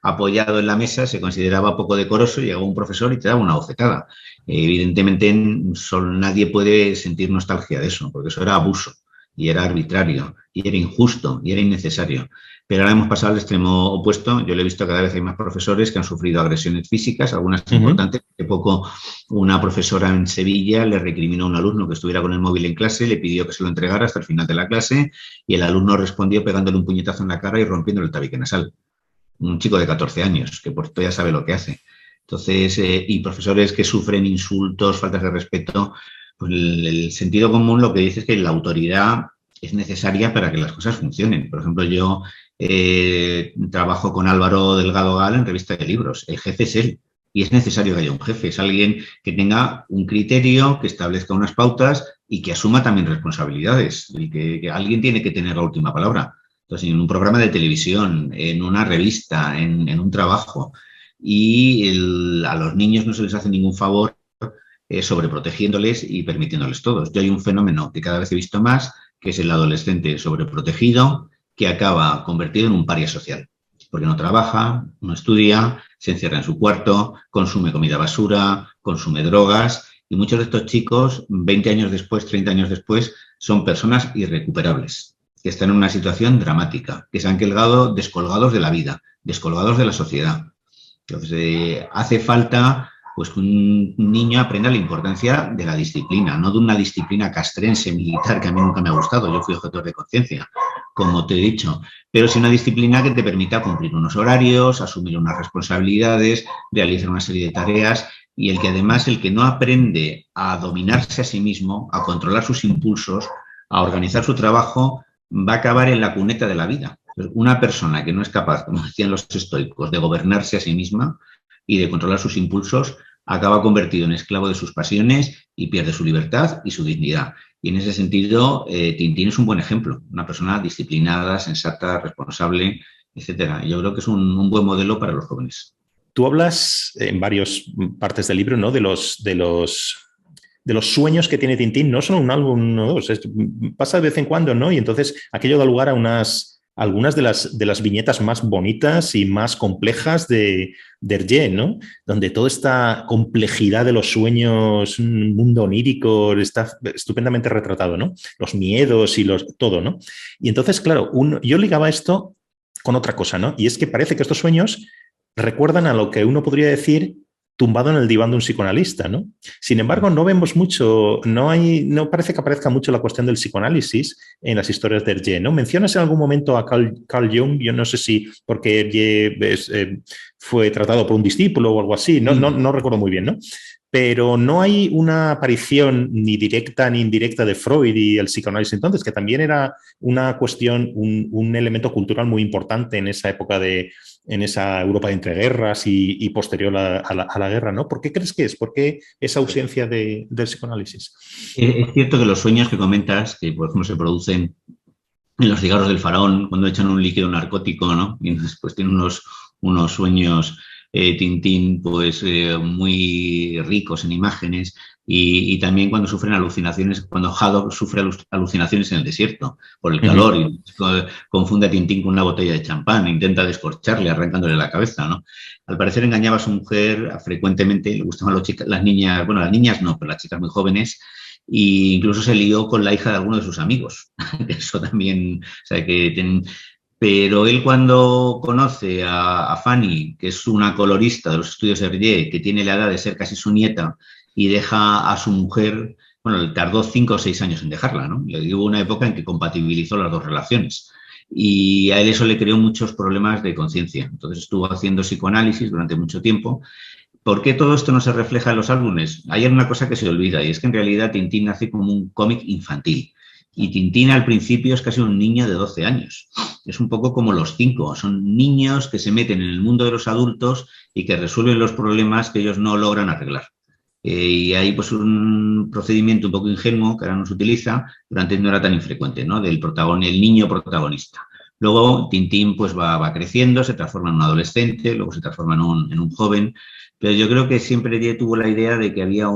apoyado en la mesa se consideraba poco decoroso, llegaba un profesor y te daba una bofetada. Evidentemente nadie puede sentir nostalgia de eso, porque eso era abuso y era arbitrario y era injusto y era innecesario. Pero ahora hemos pasado al extremo opuesto. Yo lo he visto, cada vez hay más profesores que han sufrido agresiones físicas, algunas importantes. Hace poco una profesora en Sevilla le recriminó a un alumno que estuviera con el móvil en clase, le pidió que se lo entregara hasta el final de la clase y el alumno respondió pegándole un puñetazo en la cara y rompiéndole el tabique nasal. Un chico de 14 años, que por esto ya sabe lo que hace. Entonces, y profesores que sufren insultos, faltas de respeto. Pues el sentido común lo que dice es que la autoridad es necesaria para que las cosas funcionen. Por ejemplo, yo trabajo con Álvaro Delgado Gal en Revista de Libros. El jefe es él y es necesario que haya un jefe. Es alguien que tenga un criterio, que establezca unas pautas y que asuma también responsabilidades. Y que alguien tiene que tener la última palabra. Entonces, en un programa de televisión, en una revista, en un trabajo. Y a los niños no se les hace ningún favor sobreprotegiéndoles y permitiéndoles todos. Yo hay un fenómeno que cada vez he visto más, que es el adolescente sobreprotegido que acaba convertido en un paria social, porque no trabaja, no estudia, se encierra en su cuarto, consume comida basura, consume drogas, y muchos de estos chicos, 20 años después, 30 años después, son personas irrecuperables, que están en una situación dramática, que se han quedado descolgados de la vida, descolgados de la sociedad. Entonces, hace falta pues que un niño aprenda la importancia de la disciplina, no de una disciplina castrense, militar, que a mí nunca me ha gustado. Yo fui objetor de conciencia, como te he dicho, pero sí una disciplina que te permita cumplir unos horarios, asumir unas responsabilidades, realizar una serie de tareas, y el que además, el que no aprende a dominarse a sí mismo, a controlar sus impulsos, a organizar su trabajo, va a acabar en la cuneta de la vida. Una persona que no es capaz, como decían los estoicos, de gobernarse a sí misma y de controlar sus impulsos, acaba convertido en esclavo de sus pasiones y pierde su libertad y su dignidad. Y en ese sentido, Tintín es un buen ejemplo, una persona disciplinada, sensata, responsable, etcétera. Yo creo que es un buen modelo para los jóvenes. Tú hablas en varias partes del libro, ¿no?, de los sueños que tiene Tintín. No son un álbum o dos, pasa de vez en cuando, ¿no? Y entonces aquello da lugar a algunas de las viñetas más bonitas y más complejas de Hergé, ¿no? Donde toda esta complejidad de los sueños, un mundo onírico, está estupendamente retratado, ¿no? Los miedos y todo, ¿no? Y entonces, claro, yo ligaba esto con otra cosa, ¿no? Y es que parece que estos sueños recuerdan a lo que uno podría decir tumbado en el diván de un psicoanalista, ¿no? Sin embargo, no vemos mucho, no parece que aparezca mucho la cuestión del psicoanálisis en las historias de Hergé, ¿no? Mencionas en algún momento a Carl Jung, yo no sé si porque Hergé fue tratado por un discípulo o algo así, no recuerdo muy bien, ¿no? Pero no hay una aparición ni directa ni indirecta de Freud y el psicoanálisis entonces, que también era una cuestión, un elemento cultural muy importante en esa época en esa Europa de entreguerras y posterior a la guerra, ¿no? ¿Por qué crees que es? ¿Por qué esa ausencia del psicoanálisis? Es cierto que los sueños que comentas, que por ejemplo se producen en los cigarros del faraón, cuando echan un líquido narcótico, ¿no? Y después tienen unos sueños, Tintín, pues muy ricos en imágenes, y también cuando sufren alucinaciones, cuando Haddock sufre alucinaciones en el desierto por el calor y confunde a Tintín con una botella de champán, intenta descorcharle, arrancándole la cabeza, ¿no? Al parecer engañaba a su mujer frecuentemente, le gustaban las niñas, bueno, las niñas no, pero las chicas muy jóvenes, e incluso se lió con la hija de alguno de sus amigos. Eso también, o sea, pero él, cuando conoce a Fanny, que es una colorista de los estudios Hergé, que tiene la edad de ser casi su nieta, y deja a su mujer, bueno, le tardó 5 o 6 años en dejarla, ¿no? Hubo una época en que compatibilizó las dos relaciones. Y a él eso le creó muchos problemas de conciencia. Entonces estuvo haciendo psicoanálisis durante mucho tiempo. ¿Por qué todo esto no se refleja en los álbumes? Hay una cosa que se olvida, y es que en realidad Tintín nace como un cómic infantil. Y Tintín al principio es casi un niño de 12 años. Es un poco como los 5. Son niños que se meten en el mundo de los adultos y que resuelven los problemas que ellos no logran arreglar. Y hay pues un procedimiento un poco ingenuo que ahora no se utiliza, pero antes no era tan infrecuente, ¿no? El niño protagonista. Luego Tintín pues va creciendo, se transforma en un adolescente, luego se transforma en un joven, pero yo creo que siempre tuvo la idea de que había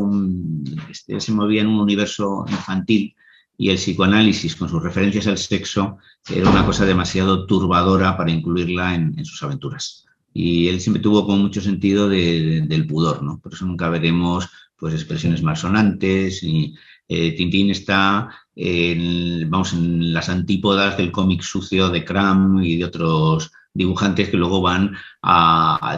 se movía en un universo infantil, y el psicoanálisis, con sus referencias al sexo, era una cosa demasiado turbadora para incluirla en sus aventuras. Y él siempre tuvo con mucho sentido del pudor, ¿no? Por eso nunca veremos pues expresiones malsonantes. Y Tintín está en las antípodas del cómic sucio de Cram y de otros dibujantes que luego van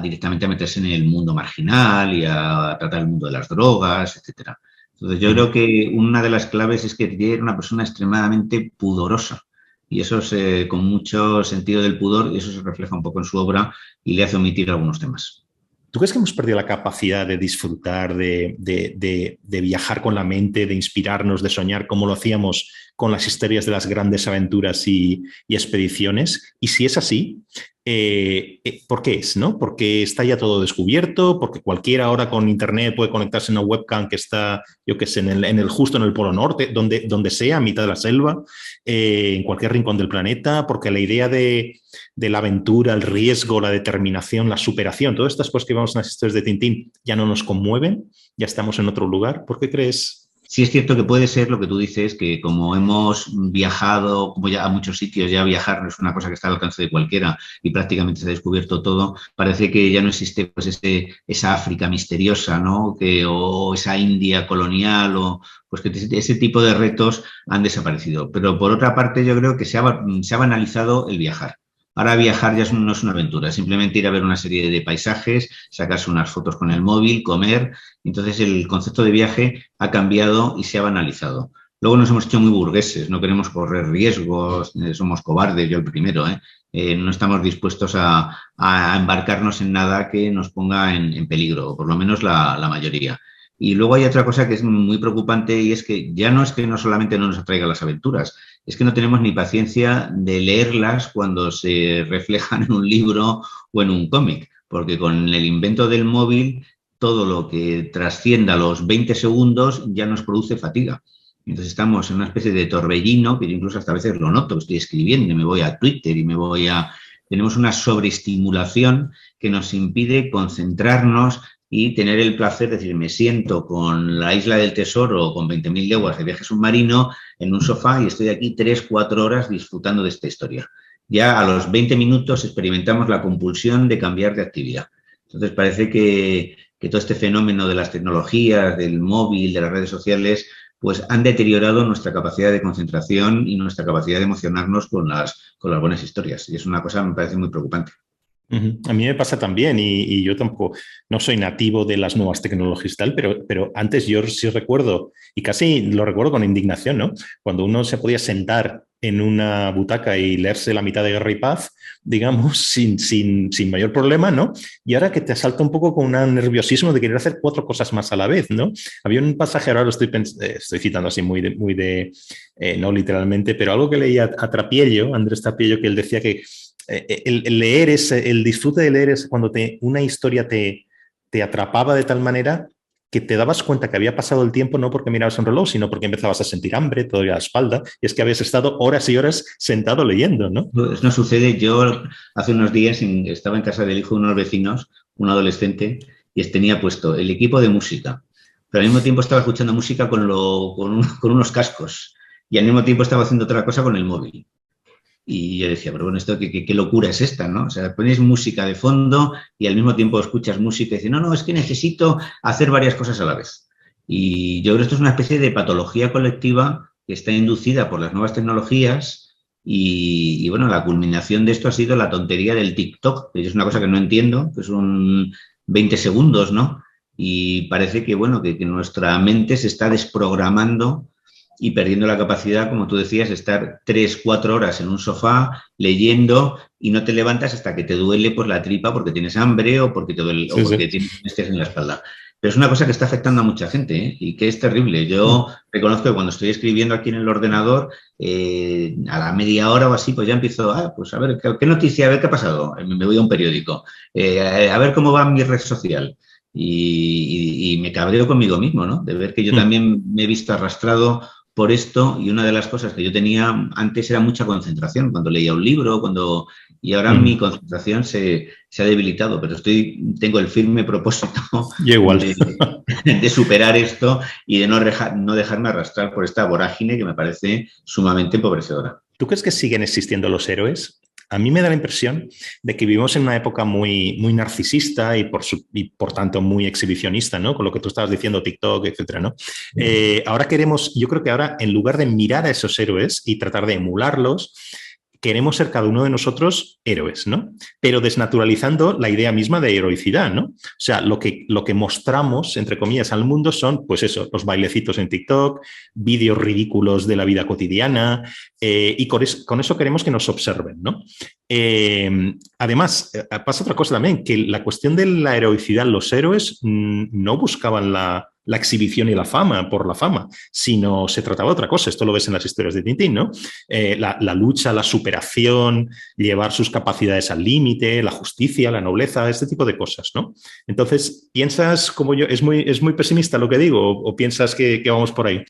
directamente a meterse en el mundo marginal y a tratar el mundo de las drogas, etcétera. Entonces yo creo que una de las claves es que era una persona extremadamente pudorosa, y eso es con mucho sentido del pudor, y eso se refleja un poco en su obra y le hace omitir algunos temas. ¿Tú crees que hemos perdido la capacidad de disfrutar, de viajar con la mente, de inspirarnos, de soñar como lo hacíamos con las historias de las grandes aventuras y expediciones? Y si es así, ¿por qué es? ¿No? Porque está ya todo descubierto, porque cualquiera ahora con internet puede conectarse a una webcam que está, yo qué sé, justo en el Polo Norte, donde sea, a mitad de la selva, en cualquier rincón del planeta, porque la idea de la aventura, el riesgo, la determinación, la superación, todas estas cosas que vemos en las historias de Tintín ya no nos conmueven, ya estamos en otro lugar. ¿Por qué crees Sí es cierto que puede ser lo que tú dices, que como hemos viajado como ya a muchos sitios, ya viajar no es una cosa que está al alcance de cualquiera y prácticamente se ha descubierto todo, parece que ya no existe pues esa África misteriosa, ¿no? O esa India colonial, o pues que ese tipo de retos han desaparecido. Pero por otra parte yo creo que se ha banalizado el viajar. Ahora viajar ya no es una aventura, es simplemente ir a ver una serie de paisajes, sacarse unas fotos con el móvil, comer. Entonces el concepto de viaje ha cambiado y se ha banalizado. Luego nos hemos hecho muy burgueses, no queremos correr riesgos, somos cobardes, yo el primero, ¿eh? No estamos dispuestos a embarcarnos en nada que nos ponga en peligro, o por lo menos la mayoría. Y luego hay otra cosa que es muy preocupante y es que no solamente no nos atraiga las aventuras, es que no tenemos ni paciencia de leerlas cuando se reflejan en un libro o en un cómic, porque con el invento del móvil todo lo que trascienda los 20 segundos ya nos produce fatiga. Entonces estamos en una especie de torbellino, que yo incluso hasta a veces lo noto, estoy escribiendo y me voy a Twitter y me voy a... Tenemos una sobreestimulación que nos impide concentrarnos y tener el placer de decir, me siento con la Isla del Tesoro o con 20.000 leguas de viaje submarino en un sofá y estoy aquí 3-4 horas disfrutando de esta historia. Ya a los 20 minutos experimentamos la compulsión de cambiar de actividad. Entonces parece que todo este fenómeno de las tecnologías, del móvil, de las redes sociales, pues han deteriorado nuestra capacidad de concentración y nuestra capacidad de emocionarnos con las buenas historias. Y es una cosa que me parece muy preocupante. A mí me pasa también y yo tampoco, no soy nativo de las nuevas tecnologías y tal, pero antes yo sí recuerdo, y casi lo recuerdo con indignación, ¿no? Cuando uno se podía sentar en una butaca y leerse la mitad de Guerra y Paz, digamos, sin mayor problema, ¿no? Y ahora que te asalta un poco con un nerviosismo de querer hacer 4 cosas más a la vez, ¿no? Había un pasaje, ahora lo estoy citando así muy de no literalmente, pero algo que leía a Trapiello, Andrés Trapiello, que él decía que el leer el disfrute de leer es cuando una historia te atrapaba de tal manera que te dabas cuenta que había pasado el tiempo no porque mirabas un reloj, sino porque empezabas a sentir hambre, te dolía la espalda, y es que habías estado horas y horas sentado leyendo, ¿no? No sucede. Yo hace unos días estaba en casa del hijo de unos vecinos, un adolescente, y tenía puesto el equipo de música, pero al mismo tiempo estaba escuchando música con unos cascos y al mismo tiempo estaba haciendo otra cosa con el móvil. Y yo decía, pero bueno, esto qué locura es esta, ¿no? O sea, pones música de fondo y al mismo tiempo escuchas música y dices, no, es que necesito hacer varias cosas a la vez. Y yo creo que esto es una especie de patología colectiva que está inducida por las nuevas tecnologías y bueno, la culminación de esto ha sido la tontería del TikTok, que es una cosa que no entiendo, que son 20 segundos, ¿no? Y parece que, bueno, que nuestra mente se está desprogramando y perdiendo la capacidad, como tú decías, de estar 3-4 horas en un sofá leyendo y no te levantas hasta que te duele pues, la tripa porque tienes hambre o porque te duele, o porque tienes estrés en la espalda. Pero es una cosa que está afectando a mucha gente, ¿eh? Y que es terrible. Yo reconozco que cuando estoy escribiendo aquí en el ordenador, a la media hora o así, pues ya empiezo, pues a ver, ¿qué noticia? A ver qué ha pasado. Me voy a un periódico. A ver cómo va mi red social. Y me cabreo conmigo mismo, ¿no? De ver que yo también me he visto arrastrado por esto, y una de las cosas que yo tenía antes era mucha concentración cuando leía un libro, y ahora mi concentración se ha debilitado, pero tengo el firme propósito de superar esto y de no dejarme arrastrar por esta vorágine que me parece sumamente empobrecedora. ¿Tú crees que siguen existiendo los héroes? A mí me da la impresión de que vivimos en una época muy, muy narcisista y por tanto muy exhibicionista, ¿no? Con lo que tú estabas diciendo, TikTok, etcétera, ¿no? Ahora yo creo que ahora en lugar de mirar a esos héroes y tratar de emularlos, queremos ser cada uno de nosotros héroes, ¿no? Pero desnaturalizando la idea misma de heroicidad, ¿no? O sea, lo que mostramos, entre comillas, al mundo son, pues eso, los bailecitos en TikTok, vídeos ridículos de la vida cotidiana, y con eso queremos que nos observen, ¿no? Además, pasa otra cosa también, que la cuestión de la heroicidad, los héroes no buscaban la exhibición y la fama por la fama, sino se trataba de otra cosa. Esto lo ves en las historias de Tintín, ¿no? La lucha, la superación, llevar sus capacidades al límite, la justicia, la nobleza, este tipo de cosas, ¿no? Entonces, ¿piensas como yo? ¿Es muy pesimista lo que digo o piensas que vamos por ahí?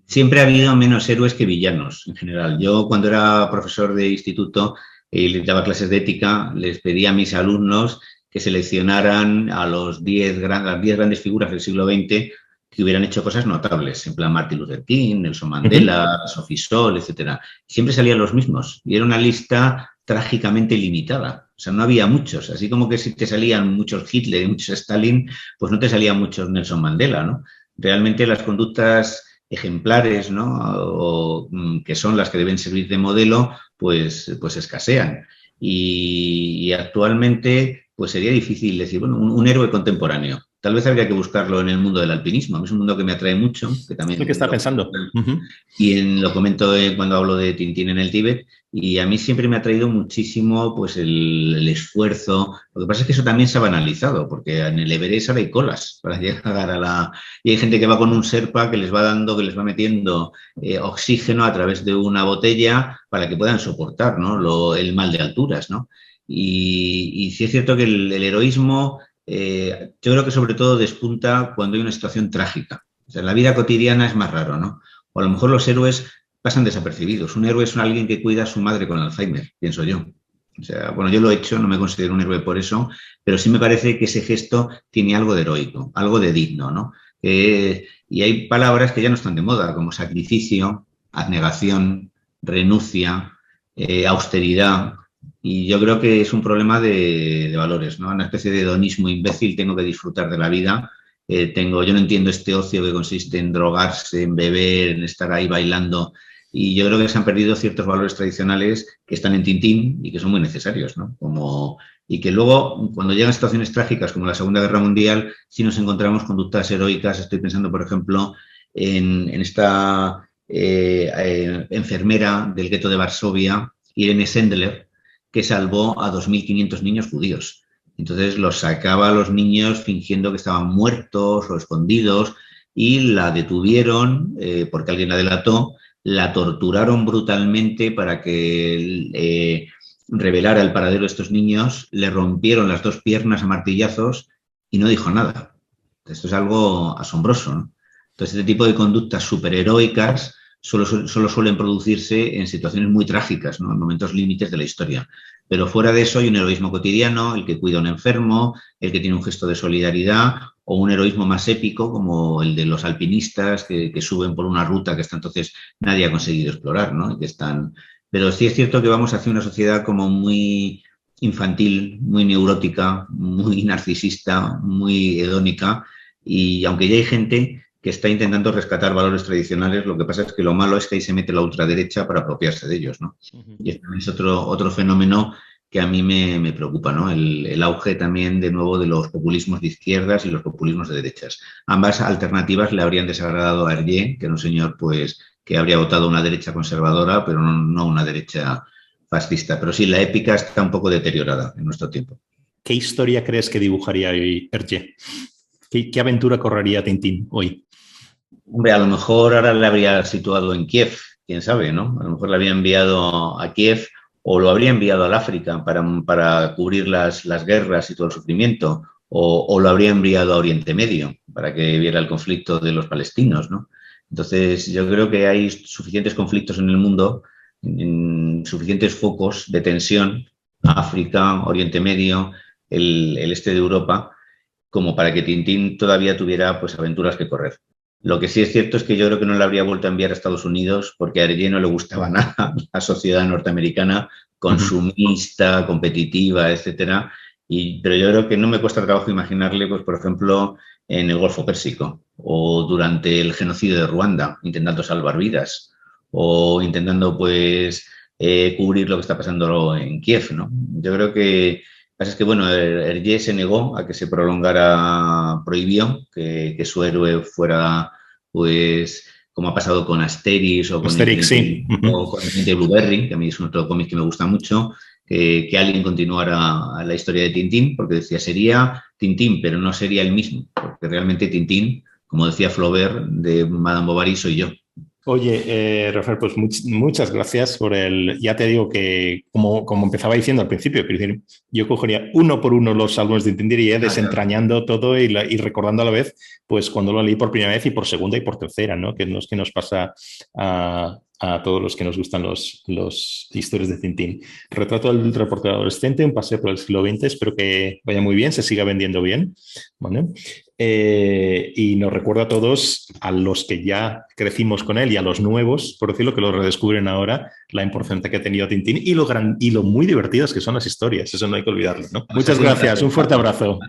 Siempre ha habido menos héroes que villanos, en general. Yo, cuando era profesor de instituto y les daba clases de ética, les pedía a mis alumnos que seleccionaran a las 10 grandes figuras del siglo XX que hubieran hecho cosas notables, en plan Martin Luther King, Nelson Mandela, Sophie Scholl, etc. Siempre salían los mismos y era una lista trágicamente limitada. O sea, no había muchos. Así como que si te salían muchos Hitler y muchos Stalin, pues no te salían muchos Nelson Mandela, ¿no? Realmente las conductas ejemplares, ¿no? O, que son las que deben servir de modelo, pues escasean. Y actualmente pues sería difícil decir, bueno, un héroe contemporáneo. Tal vez habría que buscarlo en el mundo del alpinismo. Es un mundo que me atrae mucho, que también lo que está pensando. Y lo comento cuando hablo de Tintín en el Tíbet, y a mí siempre me ha traído muchísimo pues el esfuerzo. Lo que pasa es que eso también se ha banalizado, porque en el Everest ahora hay colas para llegar a la... Y hay gente que va con un Sherpa que les va dando, que les va metiendo oxígeno a través de una botella para que puedan soportar, ¿no? El mal de alturas, ¿no? Y sí es cierto que el heroísmo, yo creo que sobre todo despunta cuando hay una situación trágica. O sea, en la vida cotidiana es más raro, ¿no? O a lo mejor los héroes pasan desapercibidos. Un héroe es alguien que cuida a su madre con Alzheimer, pienso yo. O sea, bueno, yo lo he hecho, no me considero un héroe por eso, pero sí me parece que ese gesto tiene algo de heroico, algo de digno, ¿no? Y hay palabras que ya no están de moda, como sacrificio, abnegación, renuncia, austeridad. Y yo creo que es un problema de valores, ¿no? Una especie de hedonismo imbécil, tengo que disfrutar de la vida. Yo no entiendo este ocio que consiste en drogarse, en beber, en estar ahí bailando. Y yo creo que se han perdido ciertos valores tradicionales que están en Tintín y que son muy necesarios, ¿no? Y que luego, cuando llegan situaciones trágicas como la Segunda Guerra Mundial, sí nos encontramos conductas heroicas. Estoy pensando, por ejemplo, en esta enfermera del gueto de Varsovia, Irene Sendler, que salvó a 2.500 niños judíos. Entonces los sacaba a los niños fingiendo que estaban muertos o escondidos y la detuvieron porque alguien la delató, la torturaron brutalmente para que revelara el paradero de estos niños, le rompieron las 2 piernas a martillazos y no dijo nada. Esto es algo asombroso, ¿no? Entonces, este tipo de conductas superheroicas solo suelen producirse en situaciones muy trágicas, ¿no? En momentos límites de la historia. Pero fuera de eso hay un heroísmo cotidiano, el que cuida a un enfermo, el que tiene un gesto de solidaridad, o un heroísmo más épico como el de los alpinistas que suben por una ruta que hasta entonces nadie ha conseguido explorar, ¿no? Pero sí es cierto que vamos hacia una sociedad como muy infantil, muy neurótica, muy narcisista, muy hedónica, y aunque ya hay gente que está intentando rescatar valores tradicionales, lo que pasa es que lo malo es que ahí se mete la ultraderecha para apropiarse de ellos, ¿no? Y este es otro fenómeno que a mí me preocupa, ¿no? El auge también, de nuevo, de los populismos de izquierdas y los populismos de derechas. Ambas alternativas le habrían desagradado a Hergé, que era un señor, pues, que habría votado una derecha conservadora, pero no una derecha fascista. Pero sí, la épica está un poco deteriorada en nuestro tiempo. ¿Qué historia crees que dibujaría hoy Hergé? ¿Qué aventura correría Tintín hoy? Hombre, a lo mejor ahora le habría situado en Kiev, quién sabe, ¿no? A lo mejor le habría enviado a Kiev o lo habría enviado al África para cubrir las guerras y todo el sufrimiento, o lo habría enviado a Oriente Medio para que viera el conflicto de los palestinos, ¿no? Entonces, yo creo que hay suficientes conflictos en el mundo, suficientes focos de tensión, África, Oriente Medio, el este de Europa, como para que Tintín todavía tuviera, pues, aventuras que correr. Lo que sí es cierto es que yo creo que no le habría vuelto a enviar a Estados Unidos porque a Hergé no le gustaba nada la sociedad norteamericana, consumista, competitiva, etcétera. Pero yo creo que no me cuesta trabajo imaginarle, pues, por ejemplo, en el Golfo Pérsico o durante el genocidio de Ruanda, intentando salvar vidas o intentando, pues, cubrir lo que está pasando en Kiev, ¿no? Yo creo que pasa es que, bueno, Hergé se negó a que se prolongara, prohibió que su héroe fuera, pues, como ha pasado con Asterix o con el Blueberry, que a mí es otro cómic que me gusta mucho, que alguien continuara la historia de Tintín, porque decía, sería Tintín, pero no sería el mismo, porque realmente Tintín, como decía Flaubert, de Madame Bovary, soy yo. Oye, Rafael, pues muchas gracias por ya te digo que, como empezaba diciendo al principio, yo cogería uno por uno los álbumes de Tintín y iría desentrañando todo y recordando a la vez, pues, cuando lo leí por primera vez y por segunda y por tercera, ¿no? Que no es que nos pasa a a todos los que nos gustan los historias de Tintín. Retrato del reportero adolescente, un paseo por el siglo XX, espero que vaya muy bien, se siga vendiendo bien, ¿vale? Y nos recuerda a todos, a los que ya crecimos con él y a los nuevos, por decirlo, que lo redescubren ahora, la importancia que ha tenido Tintín y lo muy divertidas que son las historias, eso no hay que olvidarlo, ¿no? Muchas gracias, un fuerte abrazo.